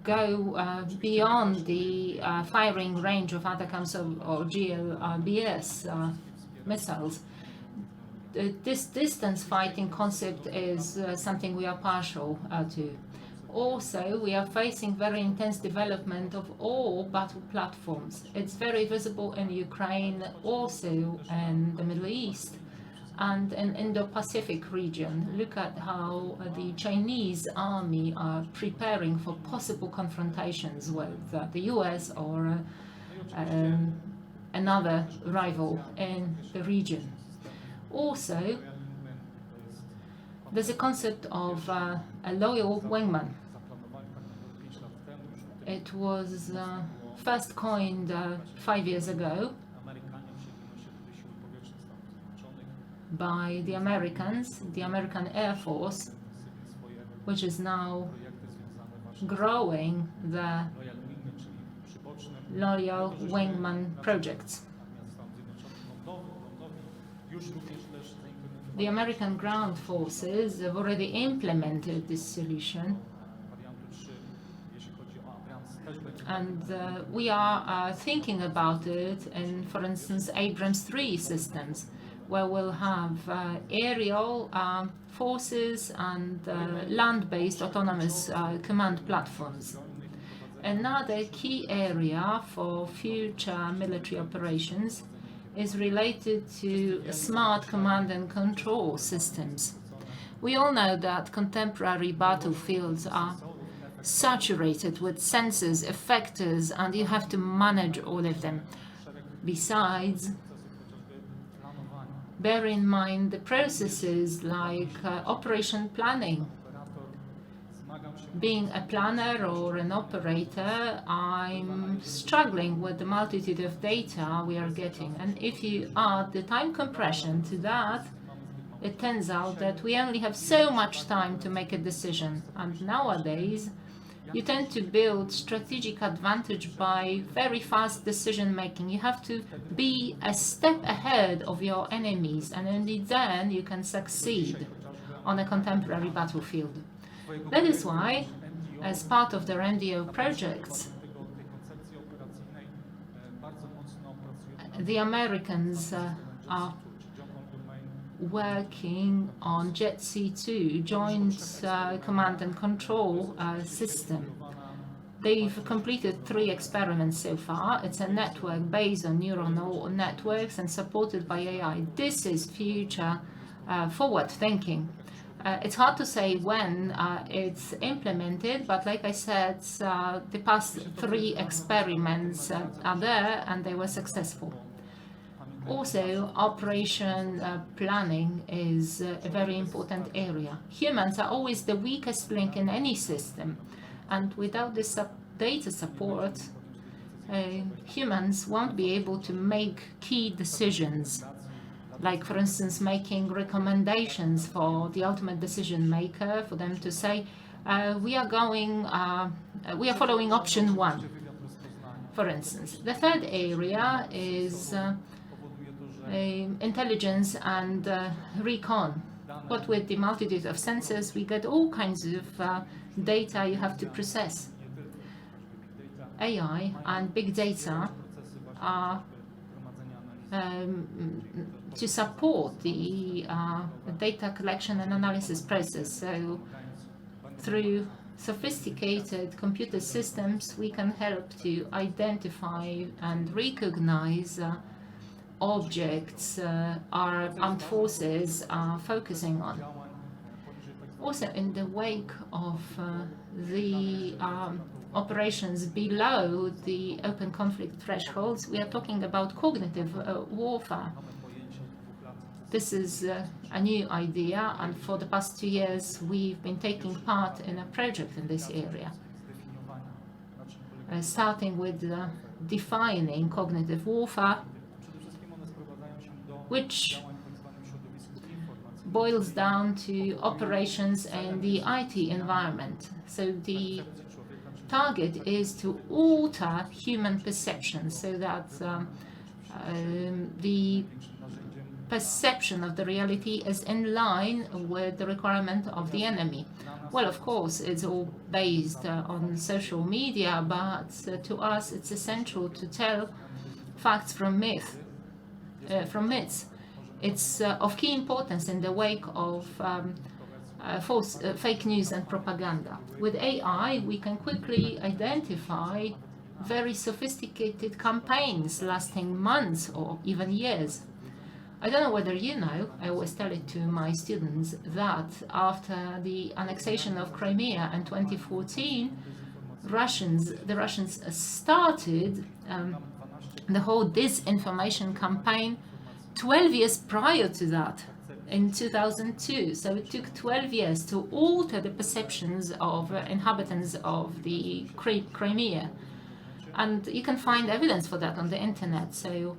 Speaker 5: go beyond the firing range of ATACMS or GLBS missiles. This distance fighting concept is something we are partial to. Also, we are facing very intense development of all battle platforms. It's very visible in Ukraine, also in the Middle East and in Indo-Pacific region. Look at how the Chinese army are preparing for possible confrontations with the US or another rival in the region. Also, there's a concept of a loyal wingman. It was first coined 5 years ago by the Americans, the American Air Force, which is now growing the loyal wingman projects. The American ground forces have already implemented this solution, and we are thinking about it in, for instance, Abrams 3 systems, where we'll have aerial forces and land-based autonomous command platforms. Another key area for future military operations is related to smart command and control systems. We all know that contemporary battlefields are saturated with sensors, effectors, and you have to manage all of them. Besides, bear in mind the processes like operation planning. Being a planner or an operator, I'm struggling with the multitude of data we are getting. And if you add the time compression to that, it turns out that we only have so much time to make a decision. And nowadays, you tend to build strategic advantage by very fast decision making. You have to be a step ahead of your enemies, and only then you can succeed on a contemporary battlefield. That is why, as part of their MDO projects, the Americans are working on JETC2, Joint Command and Control System. They've completed 3 experiments so far. It's a network based on neuronal networks and supported by AI. This is future forward thinking. It's hard to say when it's implemented, but like I said, the past 3 experiments are there and they were successful. Also, operation planning is a very important area. Humans are always the weakest link in any system, and without this data support, humans won't be able to make key decisions, like, for instance, making recommendations for the ultimate decision maker, for them to say, we are following option 1, for instance. The third area is intelligence and recon. What with the multitude of sensors, we get all kinds of data you have to process. AI and big data are to support the data collection and analysis process. So through sophisticated computer systems, we can help to identify and recognize objects our armed forces are focusing on. Also, in the wake of the operations below the open conflict thresholds, we are talking about cognitive warfare. This is a new idea, and for the past 2 years we've been taking part in a project in this area, starting with defining cognitive warfare, which boils down to operations in the IT environment. So the target is to alter human perception so that the perception of the reality is in line with the requirement of the enemy. Well, of course, it's all based on social media, but to us it's essential to tell facts from myths. It's of key importance in the wake of fake news and propaganda. With AI, we can quickly identify very sophisticated campaigns lasting months or even years. I don't know whether you know, I always tell it to my students, that after the annexation of Crimea in 2014, the Russians started the whole disinformation campaign 12 years prior to that, in 2002. So it took 12 years to alter the perceptions of inhabitants of the Crimea. And you can find evidence for that on the internet. So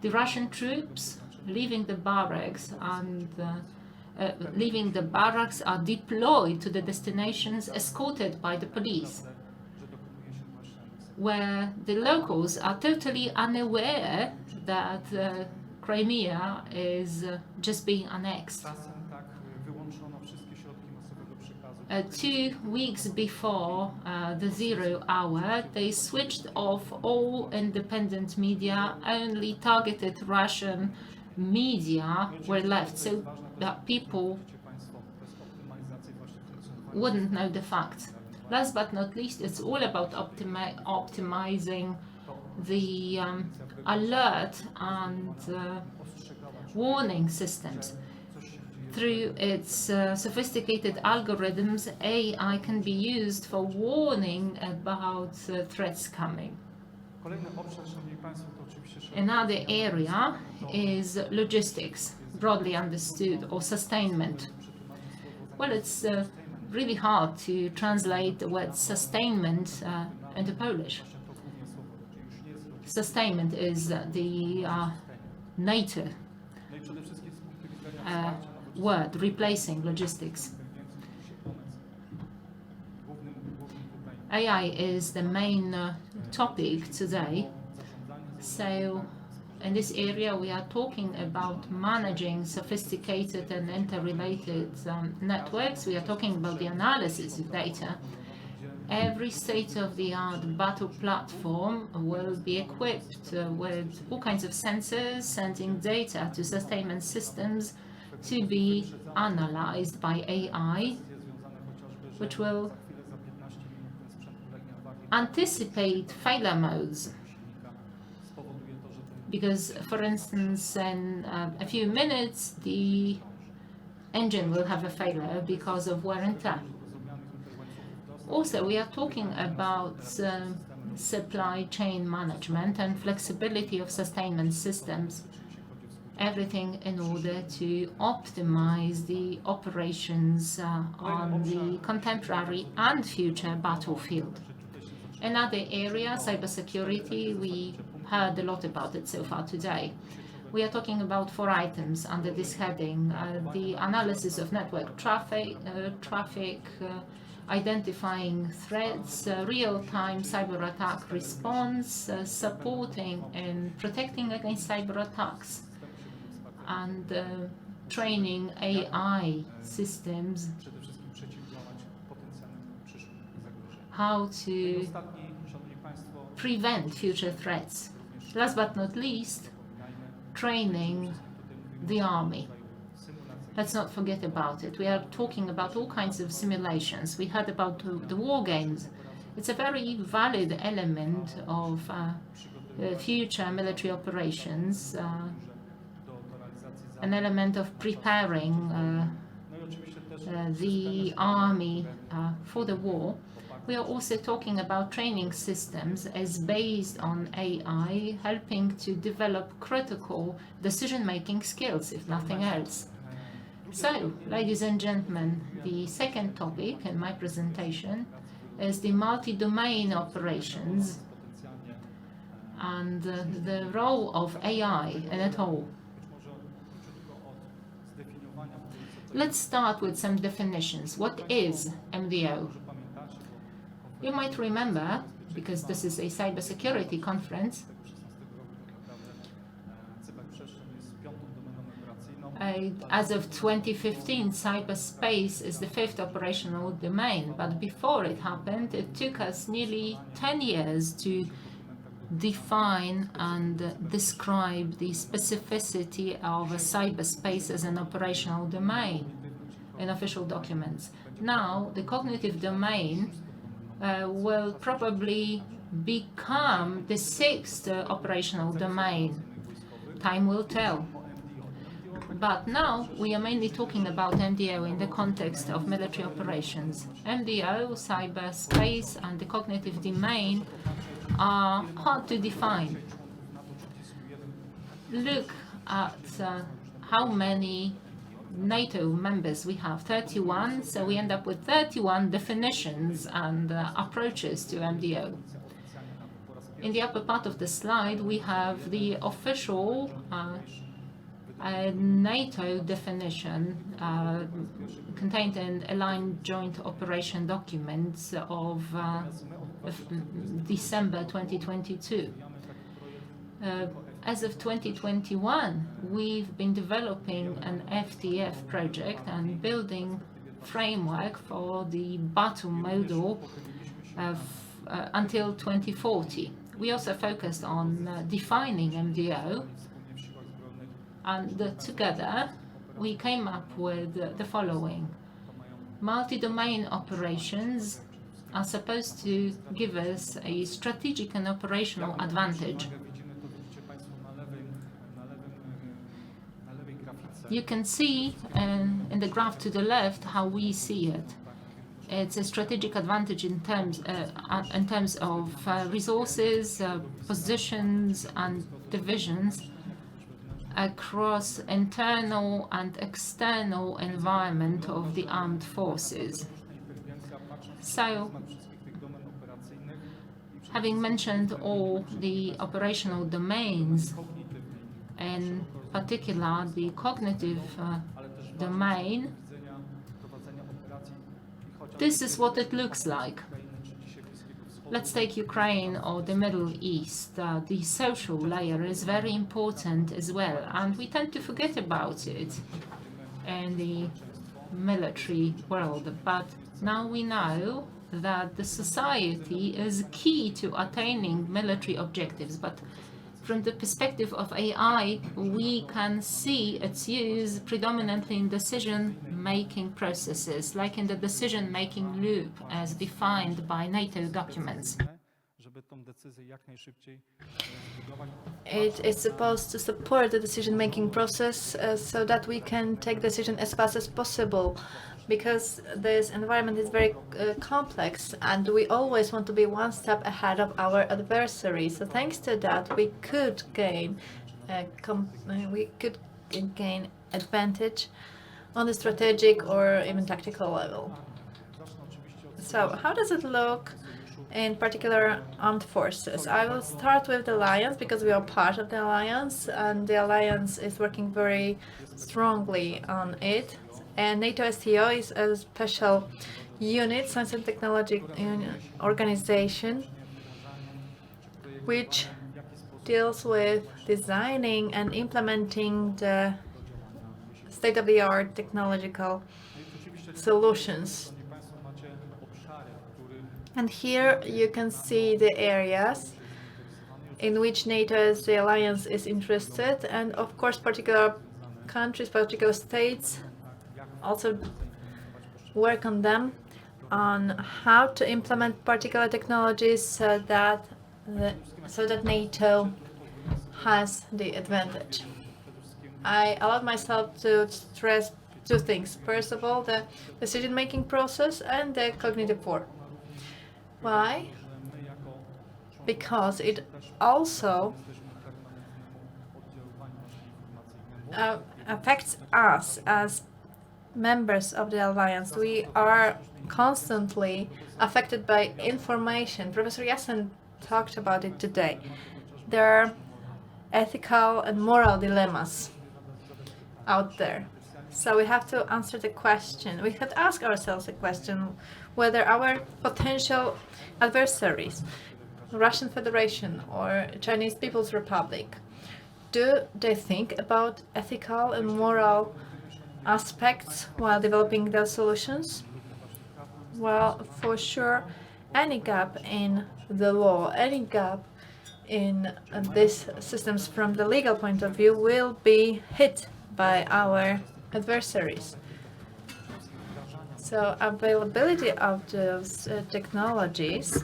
Speaker 5: the Russian troops leaving the barracks are deployed to the destinations escorted by the police, where the locals are totally unaware that Crimea is just being annexed. 2 weeks before the 0 hour, they switched off all independent media. Only targeted Russian media were left, so that people wouldn't know the facts. Last but not least, it's all about optimizing the alert and warning systems. Through its sophisticated algorithms, AI can be used for warning about threats coming.
Speaker 4: Kolejny obszar, szanowni państwo, to oczywiście
Speaker 5: Another area is logistics, broadly understood, or sustainment. Well, it's really hard to translate the word sustainment into Polish. Sustainment is the NATO word replacing logistics. AI is the main topic today. So in this area, we are talking about managing sophisticated and interrelated networks. We are talking about the analysis of data. Every state-of-the-art battle platform will be equipped with all kinds of sensors sending data to sustainment systems to be analyzed by AI, which will anticipate failure modes. Because, for instance, in a few minutes, the engine will have a failure because of wear and tear. Also, we are talking about supply chain management and flexibility of sustainment systems, everything in order to optimize the operations on the contemporary and future battlefield. Another area, cybersecurity, we heard a lot about it so far today. We are talking about 4 items under this heading: the analysis of network traffic, identifying threats, real-time cyber attack response, supporting and protecting against cyber attacks, and training AI systems how to prevent future threats. Last but not least, training the army. Let's not forget about it. We are talking about all kinds of simulations. We heard about the war games. It's a very valid element of future military operations, an element of preparing the army for the war. We are also talking about training systems as based on AI, helping to develop critical decision-making skills, if nothing else. So, ladies and gentlemen, the second topic in my presentation is the multi-domain operations and the role of AI in it all. Let's start with some definitions. What is MDO? You might remember, because this is a cybersecurity conference, as of 2015, cyberspace is the 5th operational domain, but before it happened, it took us nearly 10 years to define and describe the specificity of a cyberspace as an operational domain in official documents. Now, the cognitive domain will probably become the 6th operational domain. Time will tell. But now we are mainly talking about MDO in the context of military operations. MDO, cyberspace, and the cognitive domain are hard to define. Look at how many NATO members we have, 31, so we end up with 31 definitions and approaches to MDO. In the upper part of the slide, we have the official NATO definition contained in aligned joint operation documents of December 2022. As of 2021, we've been developing an FTF project and building framework for the battle model until 2040. We also focused on defining MDO, and together we came up with the following. Multi-domain operations are supposed to give us a strategic and operational advantage. You can see in the graph to the left how we see it. It's a strategic advantage in terms of resources, positions, and divisions across internal and external environment of the armed forces. So, having mentioned all the operational domains, in particular the cognitive domain, this is what it looks like. Let's take Ukraine or the Middle East. The social layer is very important as well, and we tend to forget about it in the military world. But now we know that the society is key to attaining military objectives. But from the perspective of AI, we can see its use predominantly in decision-making processes, like in the decision-making loop as defined by NATO documents.
Speaker 2: It is supposed to support the decision-making process so that we can take decision as fast as possible, because this environment is very complex and we always want to be one step ahead of our adversary. So thanks to that, we could gain advantage on the strategic or even tactical level. So how does it look in particular armed forces? I will start with the alliance because we are part of the alliance, and the alliance is working very strongly on it. And NATO STO is a special unit, science and technology organization, which deals with designing and implementing the state-of-the-art technological solutions. And here you can see the areas in which NATO as the alliance is interested, and of course particular countries, particular states also work on them, on how to implement particular technologies so that NATO has the advantage. I allowed myself to stress two things. First of all, the decision-making process and the cognitive war. Why? Because it also affects us as members of the alliance. We are constantly affected by information. Professor Jassen talked about it today. There are ethical and moral dilemmas out there. So we have to answer the question. We have to ask ourselves the question whether our potential adversaries, Russian Federation or Chinese People's Republic, do they think about ethical and moral aspects while developing their solutions? Well, for sure, any gap in the law, any gap in these systems from the legal point of view will be hit by our adversaries. So availability of those technologies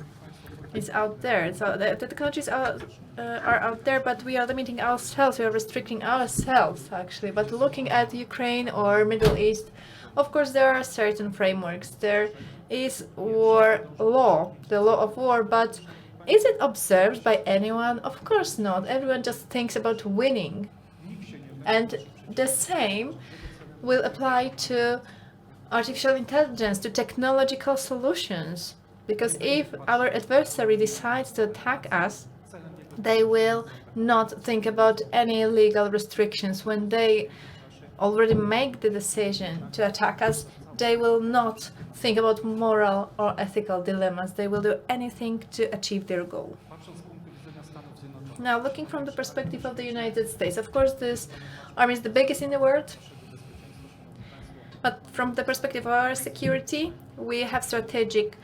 Speaker 2: is out there. So the technologies are out there, but we are limiting ourselves, we are restricting ourselves actually. But looking at Ukraine or Middle East, of course there are certain frameworks. There is war law, the law of war, but is it observed by anyone? Of course not. Everyone just thinks about winning. And the same will apply to artificial intelligence, to technological solutions. Because if our adversary decides to attack us, they will not think about any legal restrictions. When they already make the decision to attack us, they will not think about moral or ethical dilemmas. They will do anything to achieve their goal. Now, looking from the perspective of the United States, of course, this army is the biggest in the world. But from the perspective of our security, we have strategic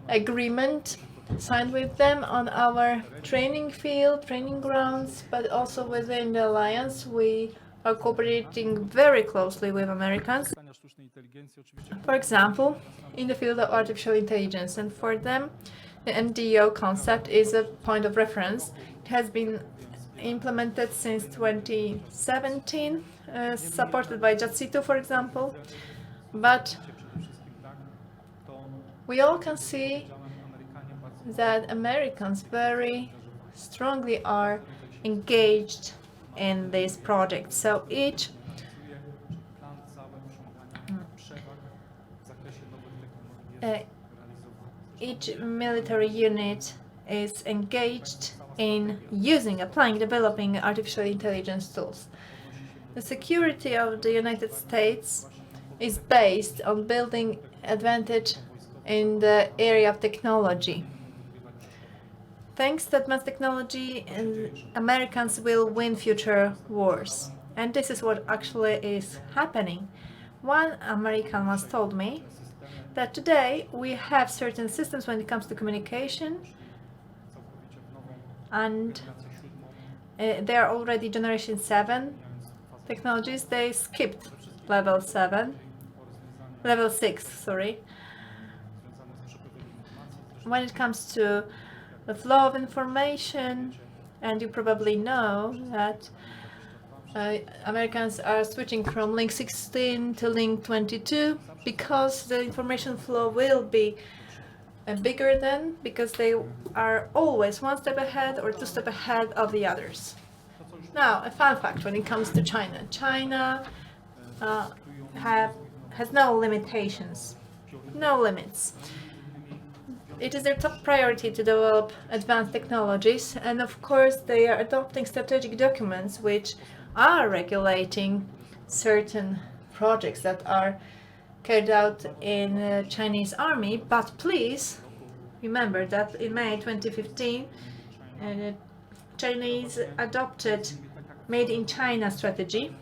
Speaker 2: agreement signed with them on our training field, training grounds, but also within the alliance. We are cooperating very closely with Americans. For example, in the field of artificial intelligence, and for them, the MDO concept is a point of reference. It has been implemented since 2017, supported by JADC2, for example. But we all can see that Americans very strongly are engaged in this project. So each military unit is engaged in using, applying, developing artificial intelligence tools. The security of the United States is based on building advantage in the area of technology. Thanks to advanced technology, Americans will win future wars. And this is what actually is happening. One American once told me that today we have certain systems when it comes to communication, and they are already generation 7 technologies. They skipped level 6, sorry. When it comes to the flow of information, and you probably know that Americans are switching from link 16 to link 22 because the information flow will be bigger then, because they are always one step ahead or two steps ahead of the others. Now, a fun fact when it comes to China. China has no limitations, no limits. It is their top priority to develop advanced technologies, and of course they are adopting strategic documents which are regulating certain projects that are carried out in the Chinese army. But please remember that in May 2015, Chinese adopted Made in China strategy,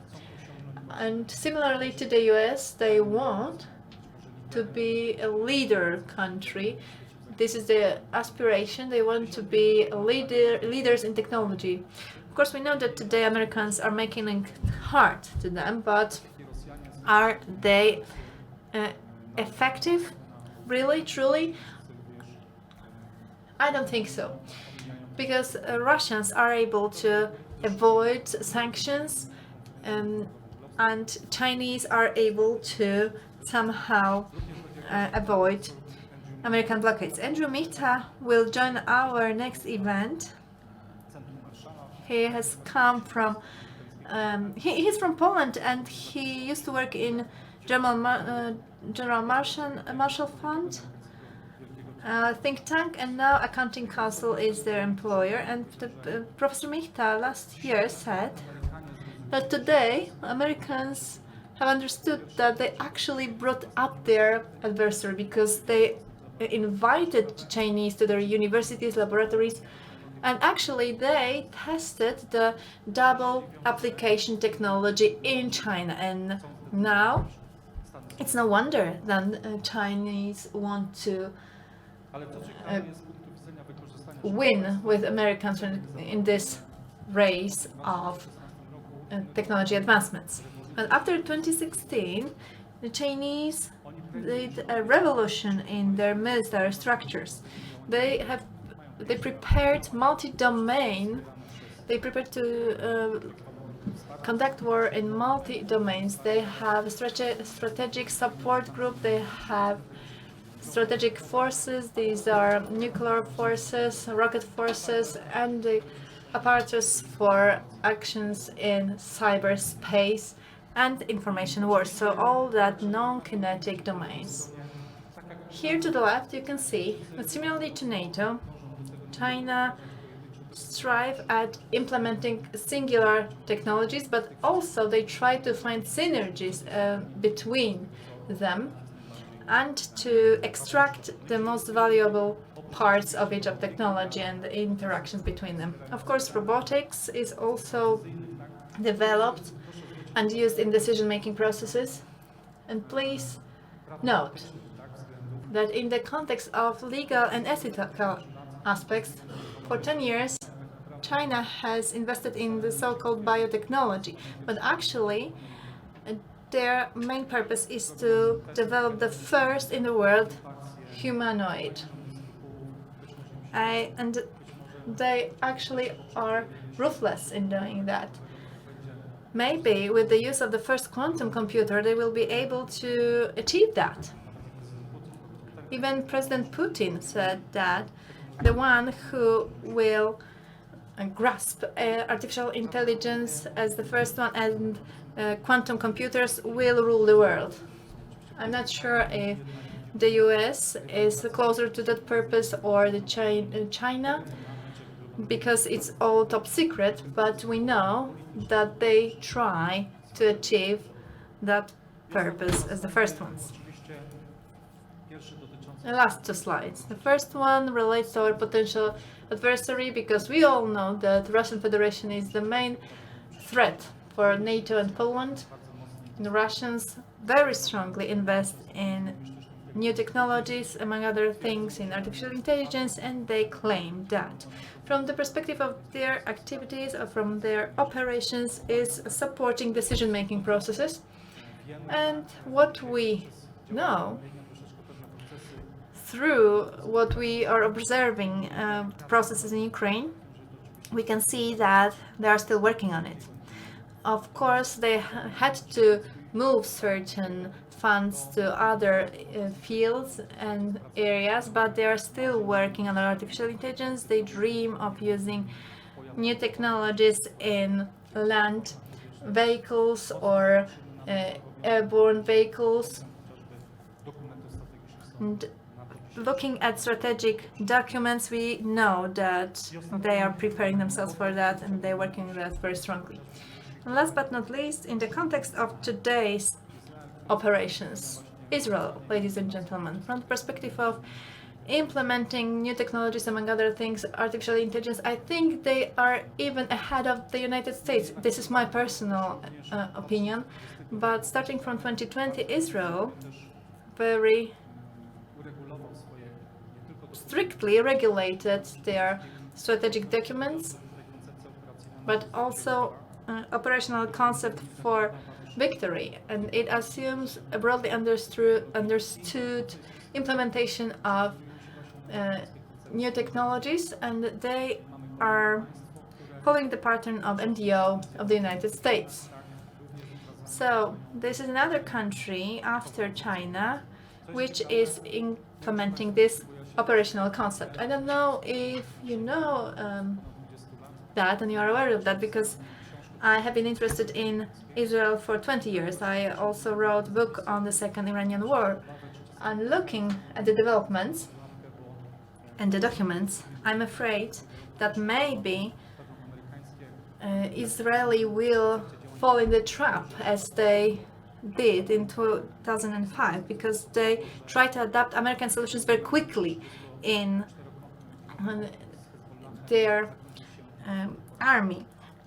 Speaker 2: and similarly to the US, they want to be a leader country. This is the aspiration. They want to be leaders in technology. Of course, we know that today Americans are making it hard to them, but are they effective? Really, truly? I don't think so. Because Russians are able to avoid sanctions, and Chinese are able to somehow avoid American blockades. Andrew Mita will join our next event. He has come from, he's from Poland, and he used to work in General Marshall Fund think tank, and now Accounting Council is their employer. And Professor Mita last year said that today Americans have understood that they actually brought up their adversary because they invited the Chinese to their universities, laboratories, and actually they tested the double application technology in China. And now it's no wonder that Chinese want to win with Americans in this race of technology advancements. But after 2016, the Chinese did a revolution in their military structures. They prepared multi-domain. They prepared to conduct war in multi-domains. They have a strategic support group. They have strategic forces. These are nuclear forces, rocket forces, and the apparatus for actions in cyberspace and information wars. So all that non-kinetic domains. Here to the left, you can see that similarly to NATO, China strive at implementing singular technologies, but also they try to find synergies between them and to extract the most valuable parts of each of technology and the interactions between them. Of course, robotics is also developed and used in decision-making processes. And please note that in the context of legal and ethical aspects, for 10 years, China has invested in the so-called biotechnology, but actually their main purpose is to develop the first in the world humanoid. And they actually are ruthless in doing that. Maybe with the use of the first quantum computer, they will be able to achieve that. Even President Putin said that the one who will grasp artificial intelligence as the first one and quantum computers will rule the world. I'm not sure if the US is closer to that purpose or the China, because it's all top secret, but we know that they try to achieve that purpose as the first ones. The last 2 slides. The first one relates to our potential adversary, because we all know that the Russian Federation is the main threat for NATO and Poland. The Russians very strongly invest in new technologies, among other things, in artificial intelligence, and they claim that from the perspective of their activities or from their operations is supporting decision-making processes. And what we know through what we are observing processes in Ukraine, we can see that they are still working on it. Of course, they had to move certain funds to other fields and areas, but they are still working on artificial intelligence. They dream of using new technologies in land vehicles or airborne vehicles. And looking at strategic documents, we know that they are preparing themselves for that and they're working on that very strongly. And last but not least, in the context of today's operations, Israel, ladies and gentlemen, from the perspective of implementing new technologies, among other things, artificial intelligence, I think they are even ahead of the United States. This is my personal opinion, but starting from 2020, Israel very strictly regulated their strategic documents, but also operational concept for victory, and it assumes a broadly understood implementation of new technologies, and they are following the pattern of MDO of the United States. So this is another country after China which is implementing this operational concept. I don't know if you know that and you are aware of that, because I have been interested in Israel for 20 years. I also wrote a book on the Second Iranian War. And looking at the developments and the documents, I'm afraid that maybe Israeli will fall in the trap as they did in 2005, because they try to adapt American solutions very quickly in their army.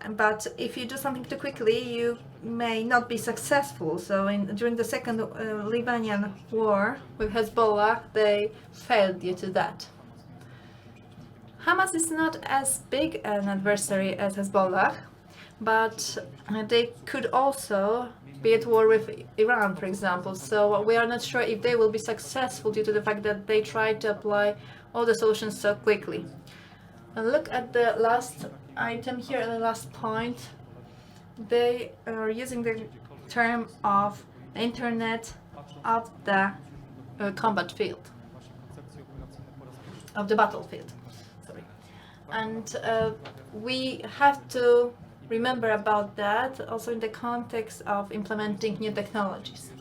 Speaker 2: But if you do something too quickly, you may not be successful. So during the second Libanian war with Hezbollah, they failed due to that. Hamas is not as big an adversary as Hezbollah, but they could also be at war with Iran, for example. So we are not sure if they will be successful due to the fact that they tried to apply all the solutions so quickly. And look at the last item here, the last point. They are using the term of Internet of the combat field, of the battlefield. Sorry. And we have to remember about that also in the context of implementing new technologies.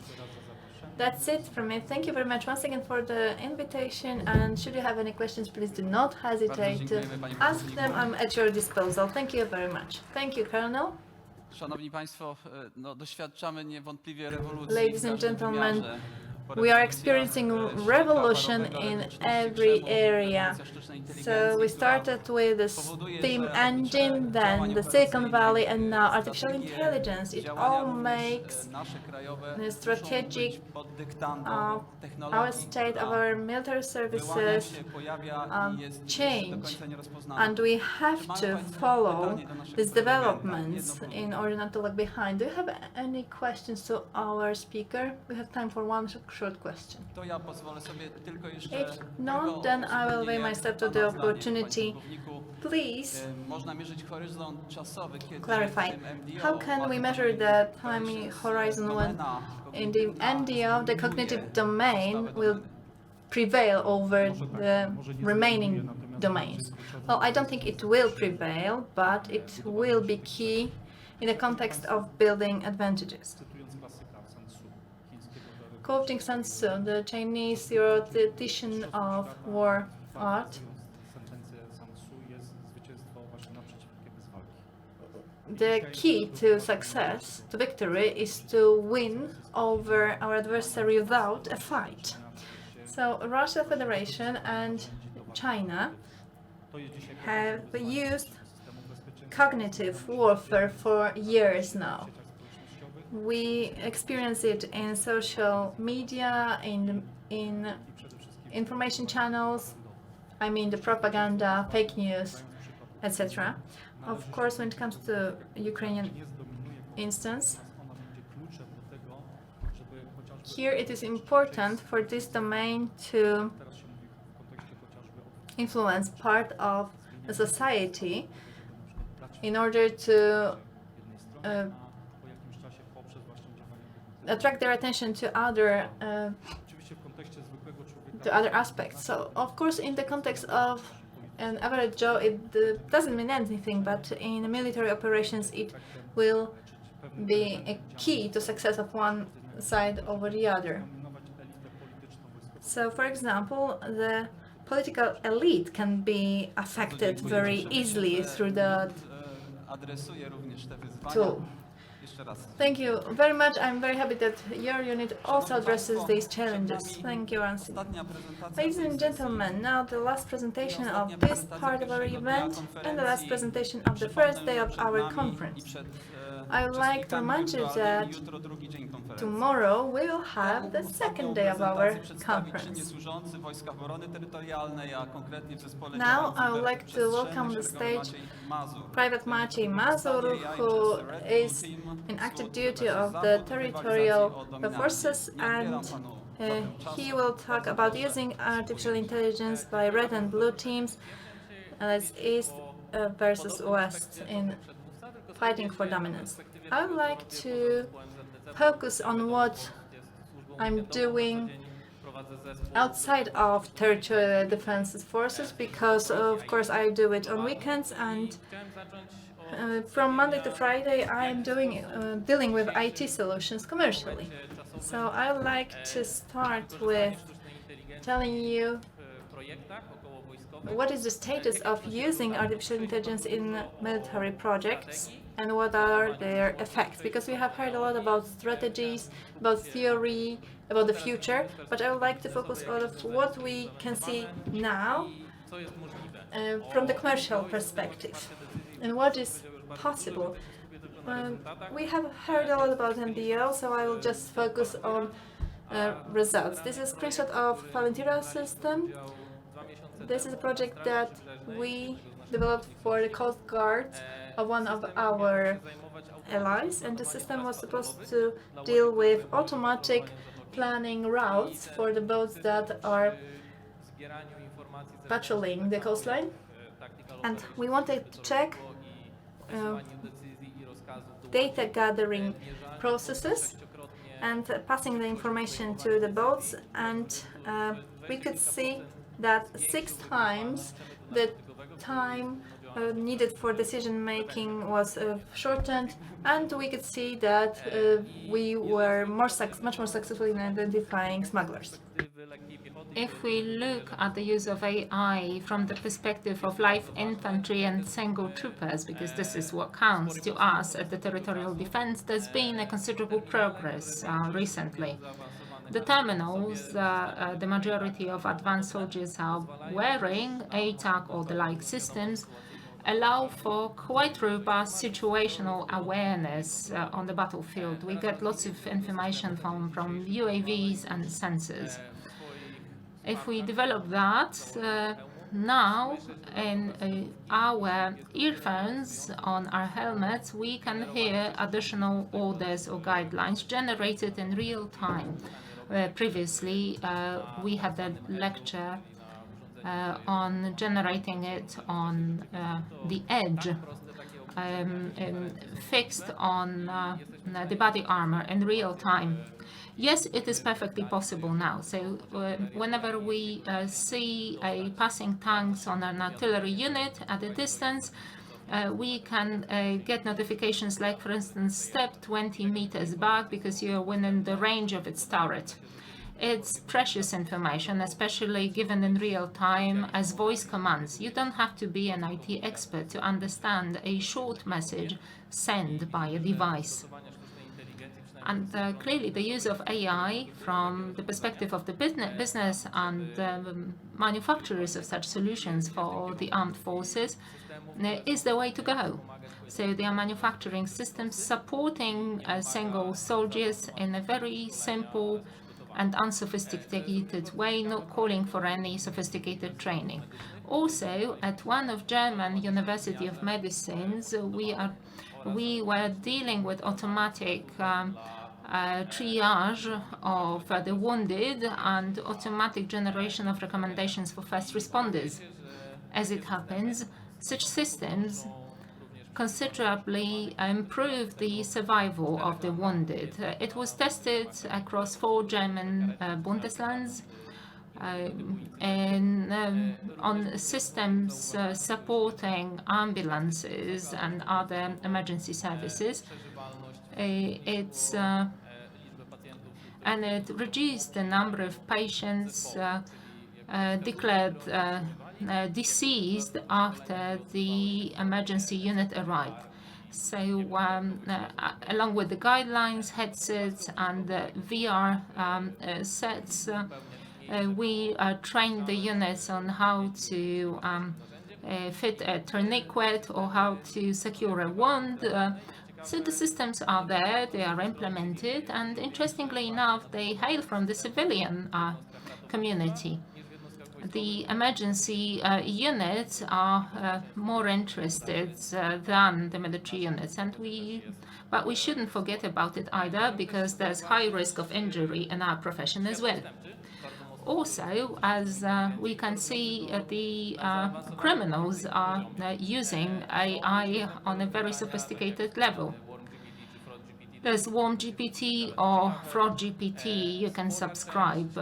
Speaker 2: That's it from me. Thank you very much once again for the invitation, and should you have any questions, please do not hesitate to ask them. I'm at your disposal. Thank you very much. Thank you, Colonel.
Speaker 1: Szanowni Państwo, no, doświadczamy niewątpliwie rewolucji
Speaker 2: Ladies
Speaker 1: w
Speaker 2: and
Speaker 1: każdym
Speaker 2: gentlemen,
Speaker 1: wymiarze.
Speaker 2: we are experiencing revolution in every area. So we started with the steam engine, then the Silicon Valley, and now artificial intelligence. It all makes the strategic our state of our military services change, and we have to follow these developments in order not to lag behind. Do you have any questions to our speaker? We have time for one short question. If not, then I will avail myself to the opportunity please
Speaker 1: Można mierzyć horyzont czasowy, kiedy
Speaker 2: clarify,
Speaker 1: w tym MDO
Speaker 2: how can we measure the time horizon when in the NDO the cognitive domain will prevail over the remaining domains? Well, I don't think it will prevail, but it will be key in the context of building advantages. Quoting Sun Tzu, the Chinese theoretician of war art, the key to success, to victory, is to win over our adversary without a fight. So Russia Federation and China have used cognitive warfare for years now. We experience it in social media, in information channels, I mean the propaganda, fake news, etc. Of course, when it comes to Ukrainian instance, here it is important for this domain to influence part of the society in order to attract their attention to other aspects. So, of course, in the context of an average Joe, it doesn't mean anything, but in military operations, it will be a key to success of one side over the other. So, for example, the political elite can be affected very easily through the tool. Thank you very much. I'm very happy that your unit also addresses these challenges. Thank you, Ansi. Ladies and gentlemen, now the last presentation of this part of our event and the last presentation of the first day of our conference. I would like to remind you that tomorrow we will have the second day of our conference. Now I would like to welcome on the stage Private Maciej Mazur, who is in active duty of the territorial forces, and he will talk about using artificial intelligence by red and blue teams as East versus West in fighting for dominance. I would like to focus on what I'm doing outside of territorial defense forces, because of course I do it on weekends, and from Monday to Friday I am dealing with IT solutions commercially. So I would like to start with telling you what is the status of using artificial intelligence in military projects and what are their effects, because we have heard a lot about strategies, about theory, about the future, but I would like to focus on what we can see now from the commercial perspective and what is possible. We have heard a lot about MBO, so I will just focus on results. This is a screenshot of Valentira system. This is a project that we developed for the Coast Guard of one of our allies, and the system was supposed to deal with automatic planning routes for the boats that are patrolling the coastline. And we wanted to check data gathering processes and passing the information to the boats, and we could see that 6 times the time needed for decision making was shortened, and we could see that we were much more successful in identifying smugglers.
Speaker 5: If we look at the use of AI from the perspective of light infantry and single troopers, because this is what counts to us at the territorial defense, there's been a considerable progress recently. The terminals the majority of advanced soldiers are wearing, ATAC or the like systems, allow for quite robust situational awareness on the battlefield. We get lots of information from UAVs and sensors. If we develop that, now in our earphones on our helmets, we can hear additional orders or guidelines generated in real time. Previously, we had a lecture on generating it on the edge, fixed on the body armor in real time. Yes, it is perfectly possible now. So whenever we see a passing tanks on an artillery unit at a distance, we can get notifications like, for instance, step 20 meters back because you're within the range of its turret. It's precious information, especially given in real time as voice commands. You don't have to be an IT expert to understand a short message sent by a device. And clearly the use of AI from the perspective of the business and manufacturers of such solutions for the armed forces is the way to go. So they are manufacturing systems supporting single soldiers in a very simple and unsophisticated way, not calling for any sophisticated training. Also, at one of German University of Medicines, we were dealing with automatic triage of the wounded and automatic generation of recommendations for first responders. As it happens, such systems considerably improved the survival of the wounded. It was tested across 4 German Bundeslands on systems supporting ambulances and other emergency services. And it reduced the number of patients declared deceased after the emergency unit arrived. So along with the guidelines, headsets and VR sets, we trained the units on how to fit a tourniquet or how to secure a wound. So the systems are there, they are implemented, and interestingly enough, they hail from the civilian community. The emergency units are more interested than the military units, but we shouldn't forget about it either, because there's high risk of injury in our profession as well. Also, as we can see, the criminals are using AI on a very sophisticated level. There's Warm GPT or Fraud GPT you can subscribe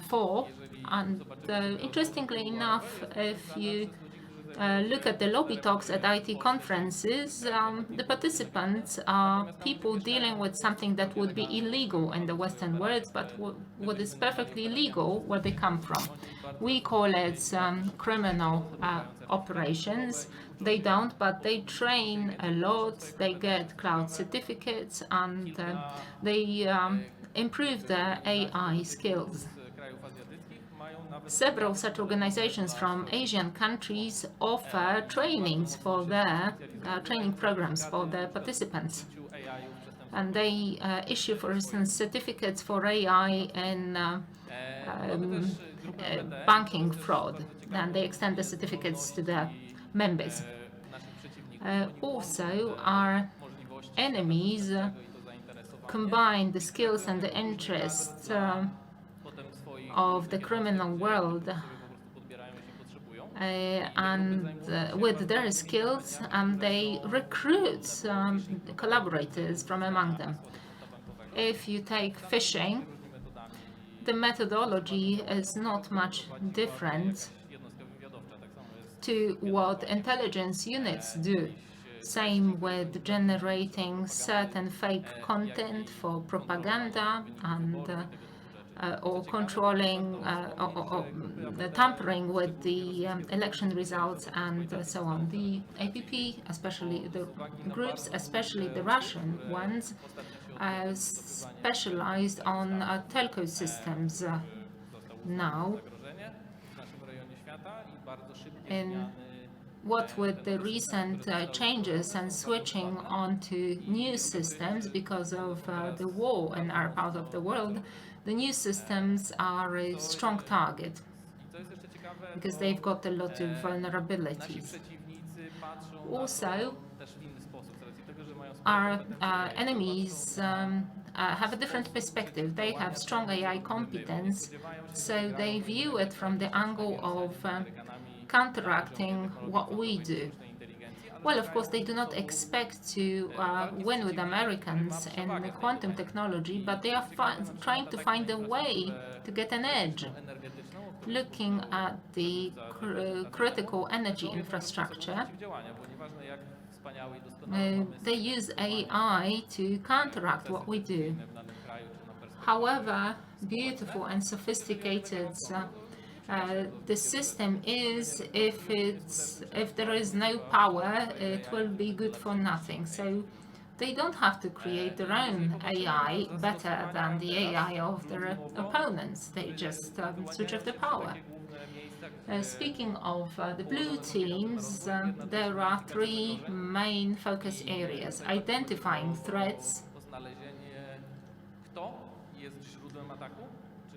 Speaker 5: for. And interestingly enough, if you look at the lobby talks at IT conferences, the participants are people dealing with something that would be illegal in the Western world, but what is perfectly legal where they come from. We call it criminal operations. They don't, but they train a lot, they get cloud certificates, and they improve their AI skills. Several such organizations from Asian countries offer trainings for their training programs for their participants. And they issue, for instance, certificates for AI in banking fraud, and they extend the certificates to their members. Also, our enemies combine the skills and the interests of the criminal world and with their skills, they recruit collaborators from among them. If you take phishing, the methodology is not much different to what intelligence units do. Same with generating certain fake content for propaganda and or controlling or tampering with the election results and so on. The APP, especially the groups, especially the Russian ones, specialized on telco systems now. In what with the recent changes and switching onto new systems because of the war in our part of the world, the new systems are a strong target because they've got a lot of vulnerabilities. Also, our enemies have a different perspective. They have strong AI competence, so they view it from the angle of counteracting what we do. Well, of course, they do not expect to win with Americans in the quantum technology, but they are trying to find a way to get an edge. Looking at the critical energy infrastructure, they use AI to counteract what we do. However beautiful and sophisticated the system is, if there is no power, it will be good for nothing. So they don't have to create their own AI better than the AI of their opponents. They just switch off the power. Speaking of the blue teams, there are three main focus areas: identifying threats,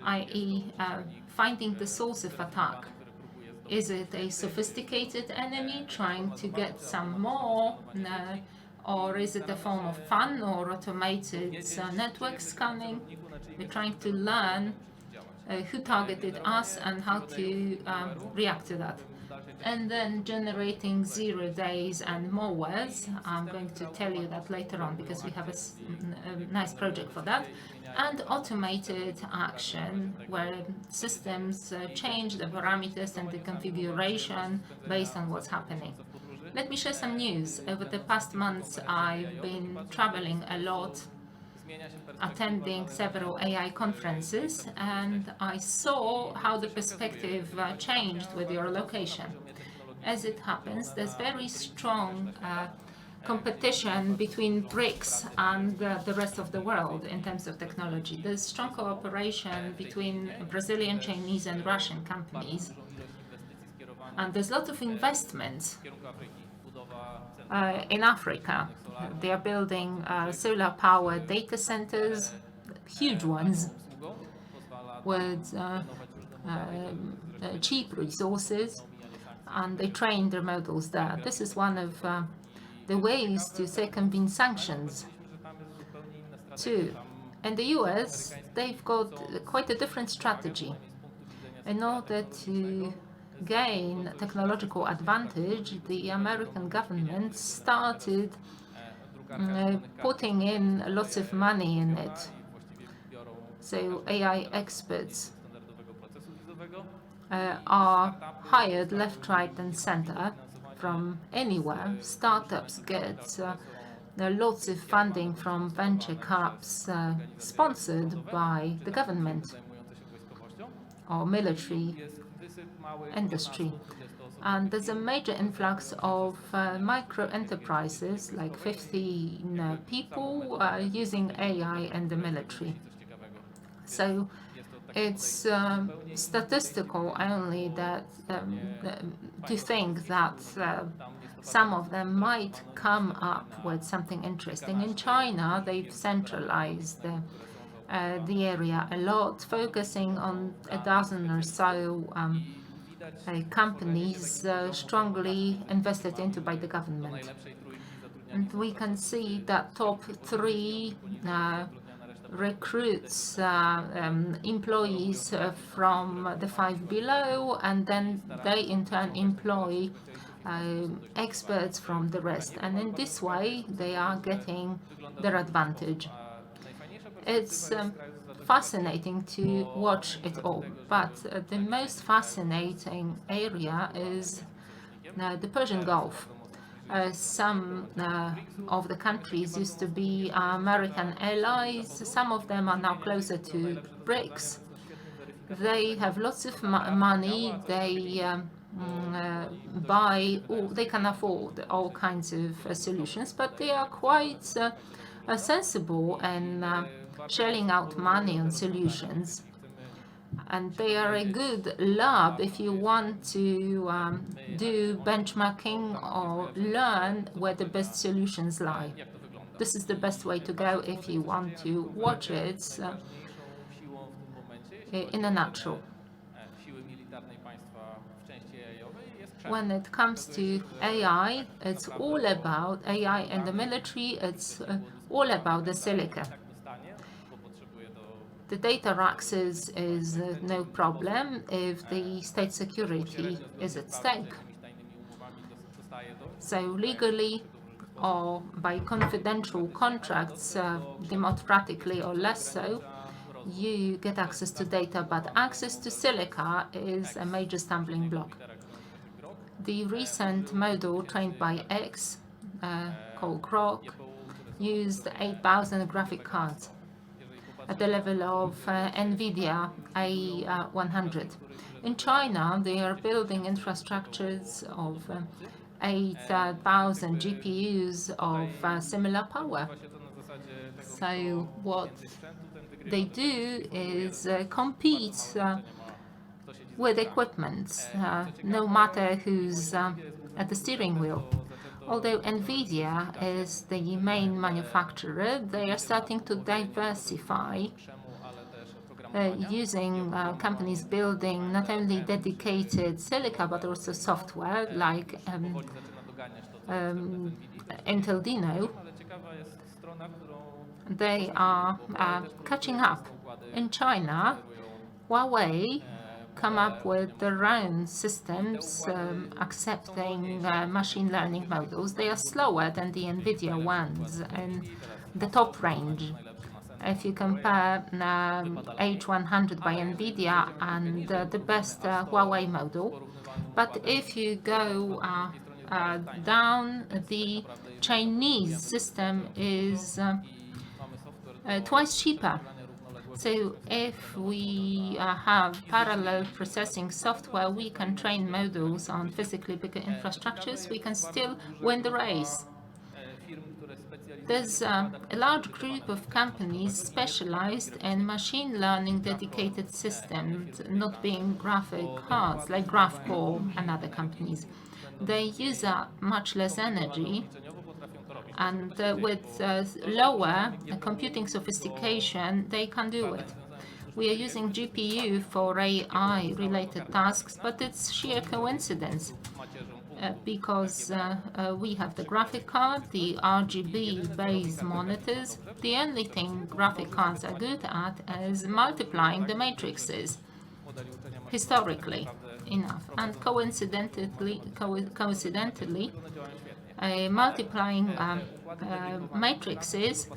Speaker 5: i.e. finding the source of attack. Is it a sophisticated enemy trying to get some more, or is it a form of fun or automated network scanning? We're trying to learn who targeted us and how to react to that. And then generating 0 days and malwares. I'm going to tell you that later on because we have a nice project for that. And automated action, where systems change the parameters and the configuration based on what's happening. Let me share some news. Over the past months, I've been traveling a lot, attending several AI conferences, and I saw how the perspective changed with your location. As it happens, there's very strong competition between BRICS and the rest of the world in terms of technology. There's strong cooperation between Brazilian, Chinese, and Russian companies. And there's lots of investment in Africa. They are building solar-powered data centers, huge ones, with cheap resources, and they train their models there. This is one of the ways to circumvent sanctions, too. In the US, they've got quite a different strategy. In order to gain technological advantage, the American government started putting in lots of money in it. So AI experts are hired left, right, and center from anywhere. Startups get lots of funding from venture caps sponsored by the government or military industry. And there's a major influx of micro enterprises, like 50 people using AI in the military. So it's statistical only that to think that some of them might come up with something interesting. In China, they've centralized the area a lot, focusing on a dozen or so companies strongly invested into by the government. And we can see that top 3 recruits employees from the 5 below, and then they in turn employ experts from the rest. And in this way, they are getting their advantage. It's fascinating to watch it all, but the most fascinating area is the Persian Gulf. Some of the countries used to be American allies. Some of them are now closer to BRICS. They have lots of money. They they can afford all kinds of solutions, but they are quite sensible and shelling out money on solutions. And they are a good lab if you want to do benchmarking or learn where the best solutions lie. This is the best way to go if you want to watch it in a nutshell. When it comes to AI, it's all about AI in the military. It's all about the silica. The data access is no problem if the state security is at stake. So legally or by confidential contracts, democratically or less so, you get access to data, but access to silica is a major stumbling block. The recent model trained by X, called Grok, used 8,000 graphic cards at the level of NVIDIA A100. In China, they are building infrastructures of 8,000 GPUs of similar power. So what they do is compete with equipment, no matter who's at the steering wheel. Although NVIDIA is the main manufacturer, they are starting to diversify, using companies building not only dedicated silica but also software like Intel Dino. They are catching up. In China, Huawei come up with their own systems accepting machine learning models. They are slower than the NVIDIA ones in the top range. If you compare H100 by NVIDIA and the best Huawei model, but if you go down, the Chinese system is twice cheaper. So if we have parallel processing software, we can train models on physically bigger infrastructures. We can still win the race. There's a large group of companies specialized in machine learning dedicated systems, not being graphic cards like GraphCore and other companies. They use much less energy, and with lower computing sophistication, they can do it. We are using GPU for AI-related tasks, but it's sheer coincidence because we have the graphic card, the RGB-based monitors. The only thing graphic cards are good at is multiplying the matrices, historically enough. And coincidentally, multiplying matrices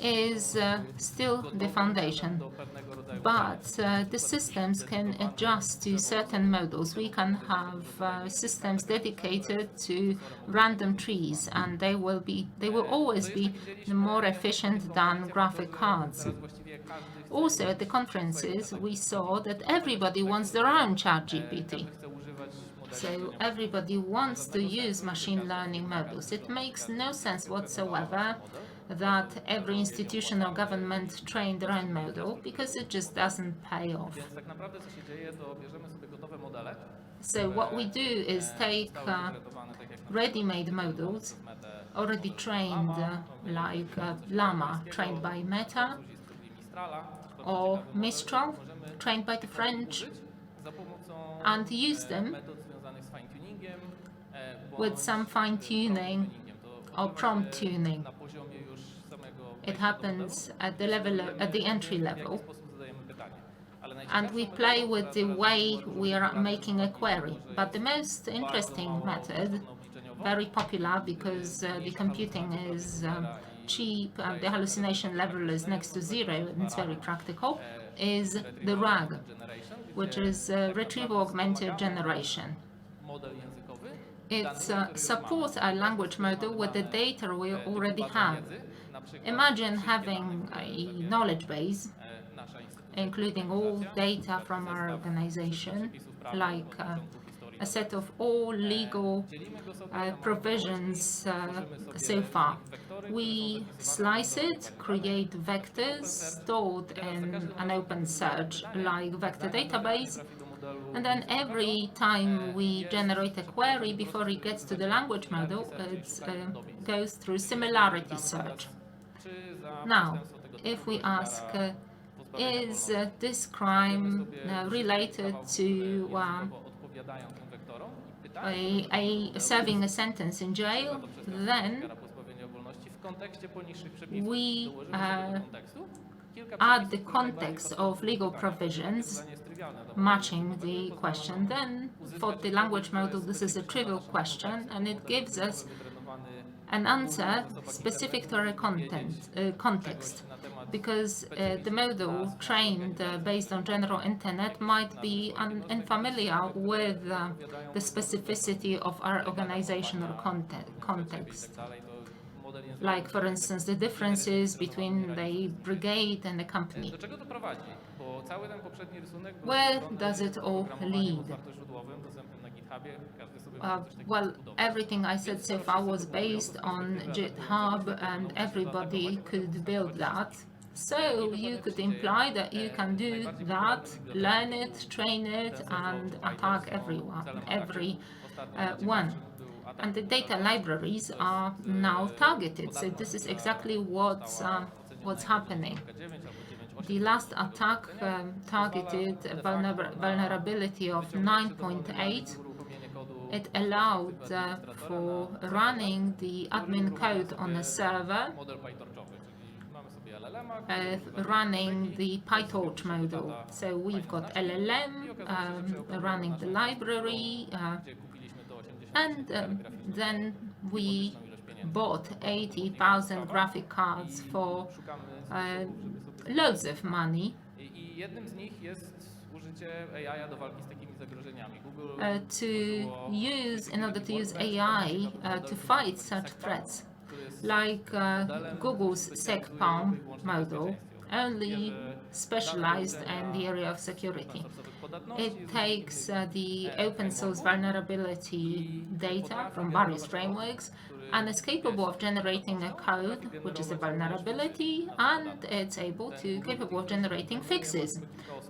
Speaker 5: is still the foundation. But the systems can adjust to certain models. We can have systems dedicated to random trees, and they will always be more efficient than graphic cards. Also, at the conferences, we saw that everybody wants their own ChatGPT. So everybody wants to use machine learning models. It makes no sense whatsoever that every institution or government train their own model, because it just doesn't pay off. So what we do is take ready-made models, already trained, like Llama, trained by Meta, or Mistral, trained by the French, and use them with some fine-tuning or prompt tuning. It happens at the level at the entry level, and we play with the way we are making a query. But the most interesting method, very popular because the computing is cheap and the hallucination level is next to zero and it's very practical, is the RAG, which is retrieval augmented generation. It supports a language model with the data we already have. Imagine having a knowledge base, including all data from our organization, like a set of all legal provisions so far. We slice it, create vectors stored in an open search like vector database, and then every time we generate a query before it gets to the language model, it goes through similarity search. Now, if we ask, is this crime related to serving a sentence in jail, then we add the context of legal provisions matching the question, then for the language model this is a trivial question and it gives us an answer specific to our context, because the model trained based on general internet might be unfamiliar with the specificity of our organizational context. Like, for instance, the differences between the brigade and the company. Where does it all lead? Well, everything I said so far was based on GitHub and everybody could build that. So you could imply that you can do that, learn it, train it, and attack everyone. And the data libraries are now targeted. So this is exactly what's happening. The last attack targeted a vulnerability of 9.8. It allowed for running the admin code on a server, running the PyTorch model. So we've got LLM running the library, and then we bought 80,000 graphic cards for loads of money in order to use AI to fight such threats, like Google's SecPalm model, only specialized in the area of security. It takes the open source vulnerability data from various frameworks and is capable of generating a code, which is a vulnerability, and it's capable of generating fixes.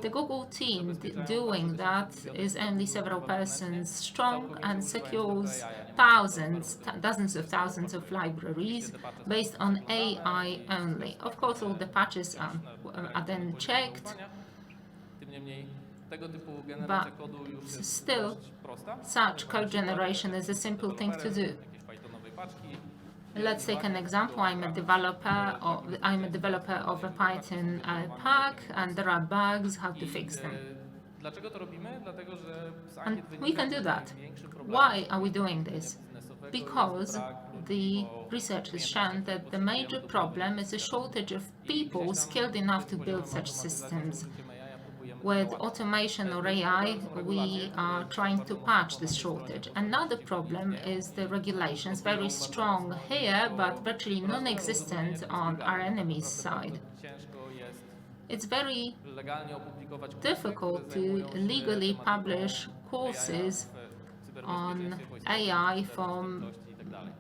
Speaker 5: The Google team doing that is only several persons strong and secures dozens of thousands of libraries based on AI only. Of course, all the patches are then checked, but still, such code generation is a simple thing to do. Let's take an example. I'm a developer of a Python pack, and there are bugs. How to fix them? And we can do that. Why are we doing this? Because the research has shown that the major problem is a shortage of people skilled enough to build such systems. With automation or AI, we are trying to patch this shortage. Another problem is the regulations, very strong here, but virtually non-existent on our enemy's side. It's very difficult to legally publish courses on AI from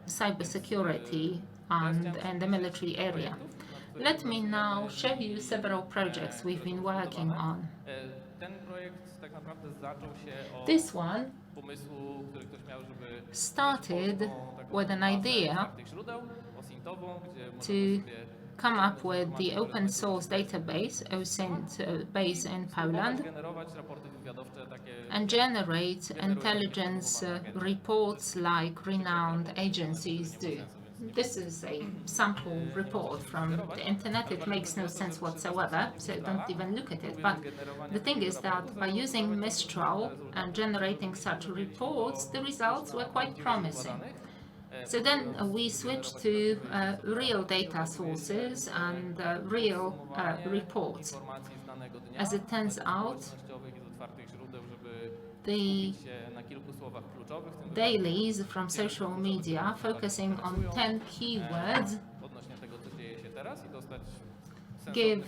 Speaker 5: cybersecurity and the military area. Let me now show you several projects we've been working on. This one started with an idea to come up with the open source database, OSINT base in Poland, and generate intelligence reports like renowned agencies do. This is a sample report from the internet. It makes no sense whatsoever, so don't even look at it. But the thing is that by using Mistral and generating such reports, the results were quite promising. So then we switched to real data sources and real reports. As it turns out, the dailies from social media focusing on 10 keywords give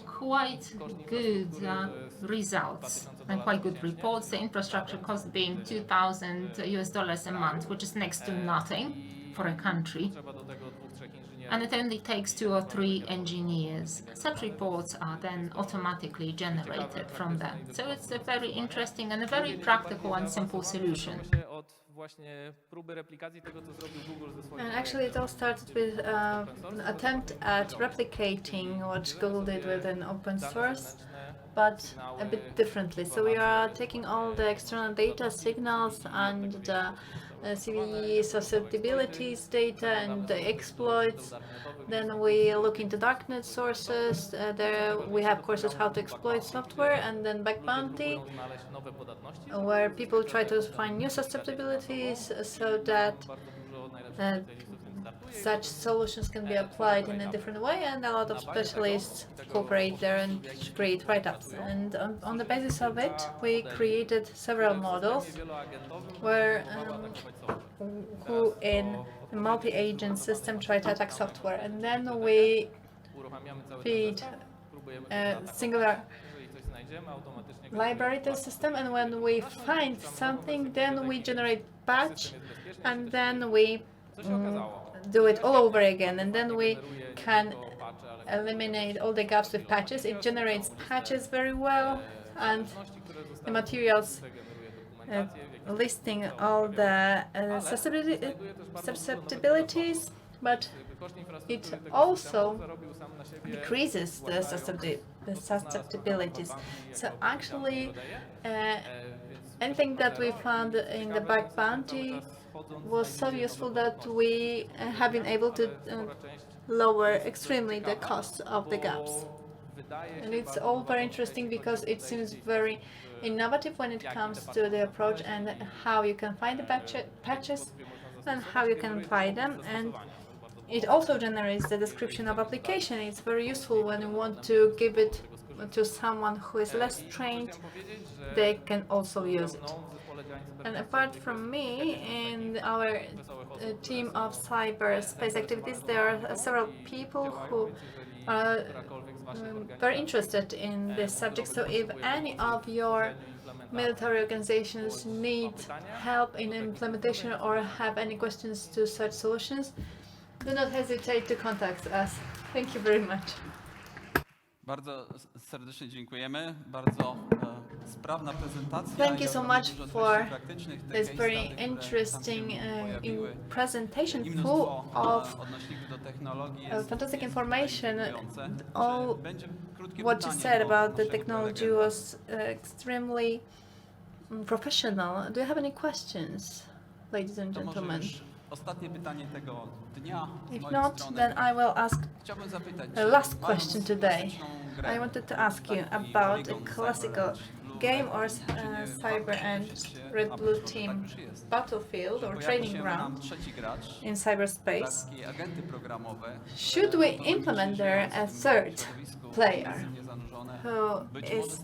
Speaker 5: quite good results and quite good reports. The infrastructure cost being $2,000 a month, which is next to nothing for a country. And it only takes 2 or 3 engineers. Such reports are then automatically generated from them. So it's a very interesting and a very practical and simple solution.
Speaker 2: And actually it all started with an attempt at replicating what Google did with an open source but a bit differently. So we are taking all the external data signals and the CVE susceptibilities data and the exploits. Then we look into darknet sources. There we have courses how to exploit software, and then bug bounty, where people try to find new susceptibilities so that such solutions can be applied in a different way, and a lot of specialists cooperate there and create write-ups. And on the basis of it, we created several models where who in a multi-agent system try to attack software, and then we feed a singular library to the system, and when we find something, then we generate patch, and then we do it all over again, and then we can eliminate all the gaps with patches. It generates patches very well, and the materials listing all the susceptibilities, but it also decreases the susceptibilities. So actually, anything that we found in the bug bounty was so useful that we have been able to lower extremely the cost of the gaps. And it's all very interesting because it seems very innovative when it comes to the approach and how you can find the patches and how you can apply them. And it also generates the description of application. It's very useful when you want to give it to someone who is less trained. They can also use it. And apart from me, in our team of cyberspace activities, there are several people who are very interested in this subject. So if any of your military organizations need help in implementation or have any questions to such solutions, do not hesitate to contact us. Thank you very much.
Speaker 1: Bardzo serdecznie dziękujemy. Bardzo sprawna prezentacja.
Speaker 2: Thank you so much for this very interesting presentation full of fantastic information. All what you said about the technology was extremely professional. Do you have any questions, ladies and gentlemen?
Speaker 1: Ostatnie pytanie tego dnia.
Speaker 2: If not, then I will ask the last question today. I wanted to ask you about a classical game or cyber and red blue team battlefield or training ground in cyberspace. Should we implement there a third player who is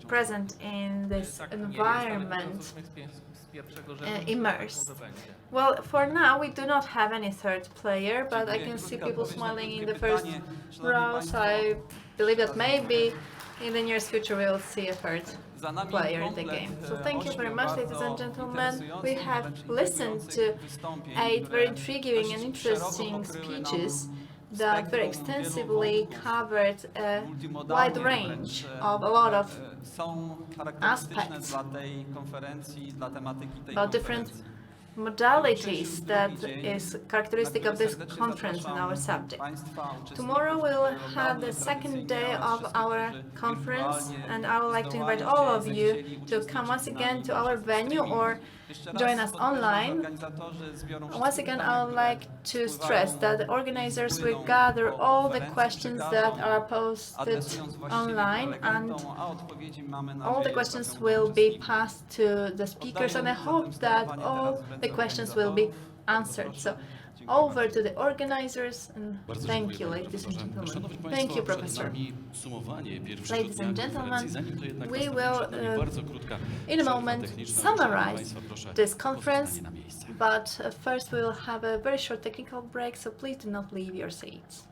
Speaker 2: present in this environment, immersed? Well, for now we do not have any third player, but I can see people smiling in the first rows. I believe that maybe in the nearest future we will see a third player in the game. So thank you very much, ladies and gentlemen. We have listened to 8 very intriguing and interesting speeches that very extensively covered a wide range of a lot of aspects about different modalities that is characteristic of this conference and our subject. Tomorrow we will have the second day of our conference, and I would like to invite all of you to come once again to our venue or join us online. Once again, I would like to stress that the organizers will gather all the questions that are posted online, and all the questions will be passed to the speakers, and I hope that all the questions will be answered. So over to the organizers, and thank you, ladies and gentlemen. Thank you, Professor. Ladies and gentlemen, we will in a moment summarize this conference, but first we will have a very short technical break, so please do not leave your seats.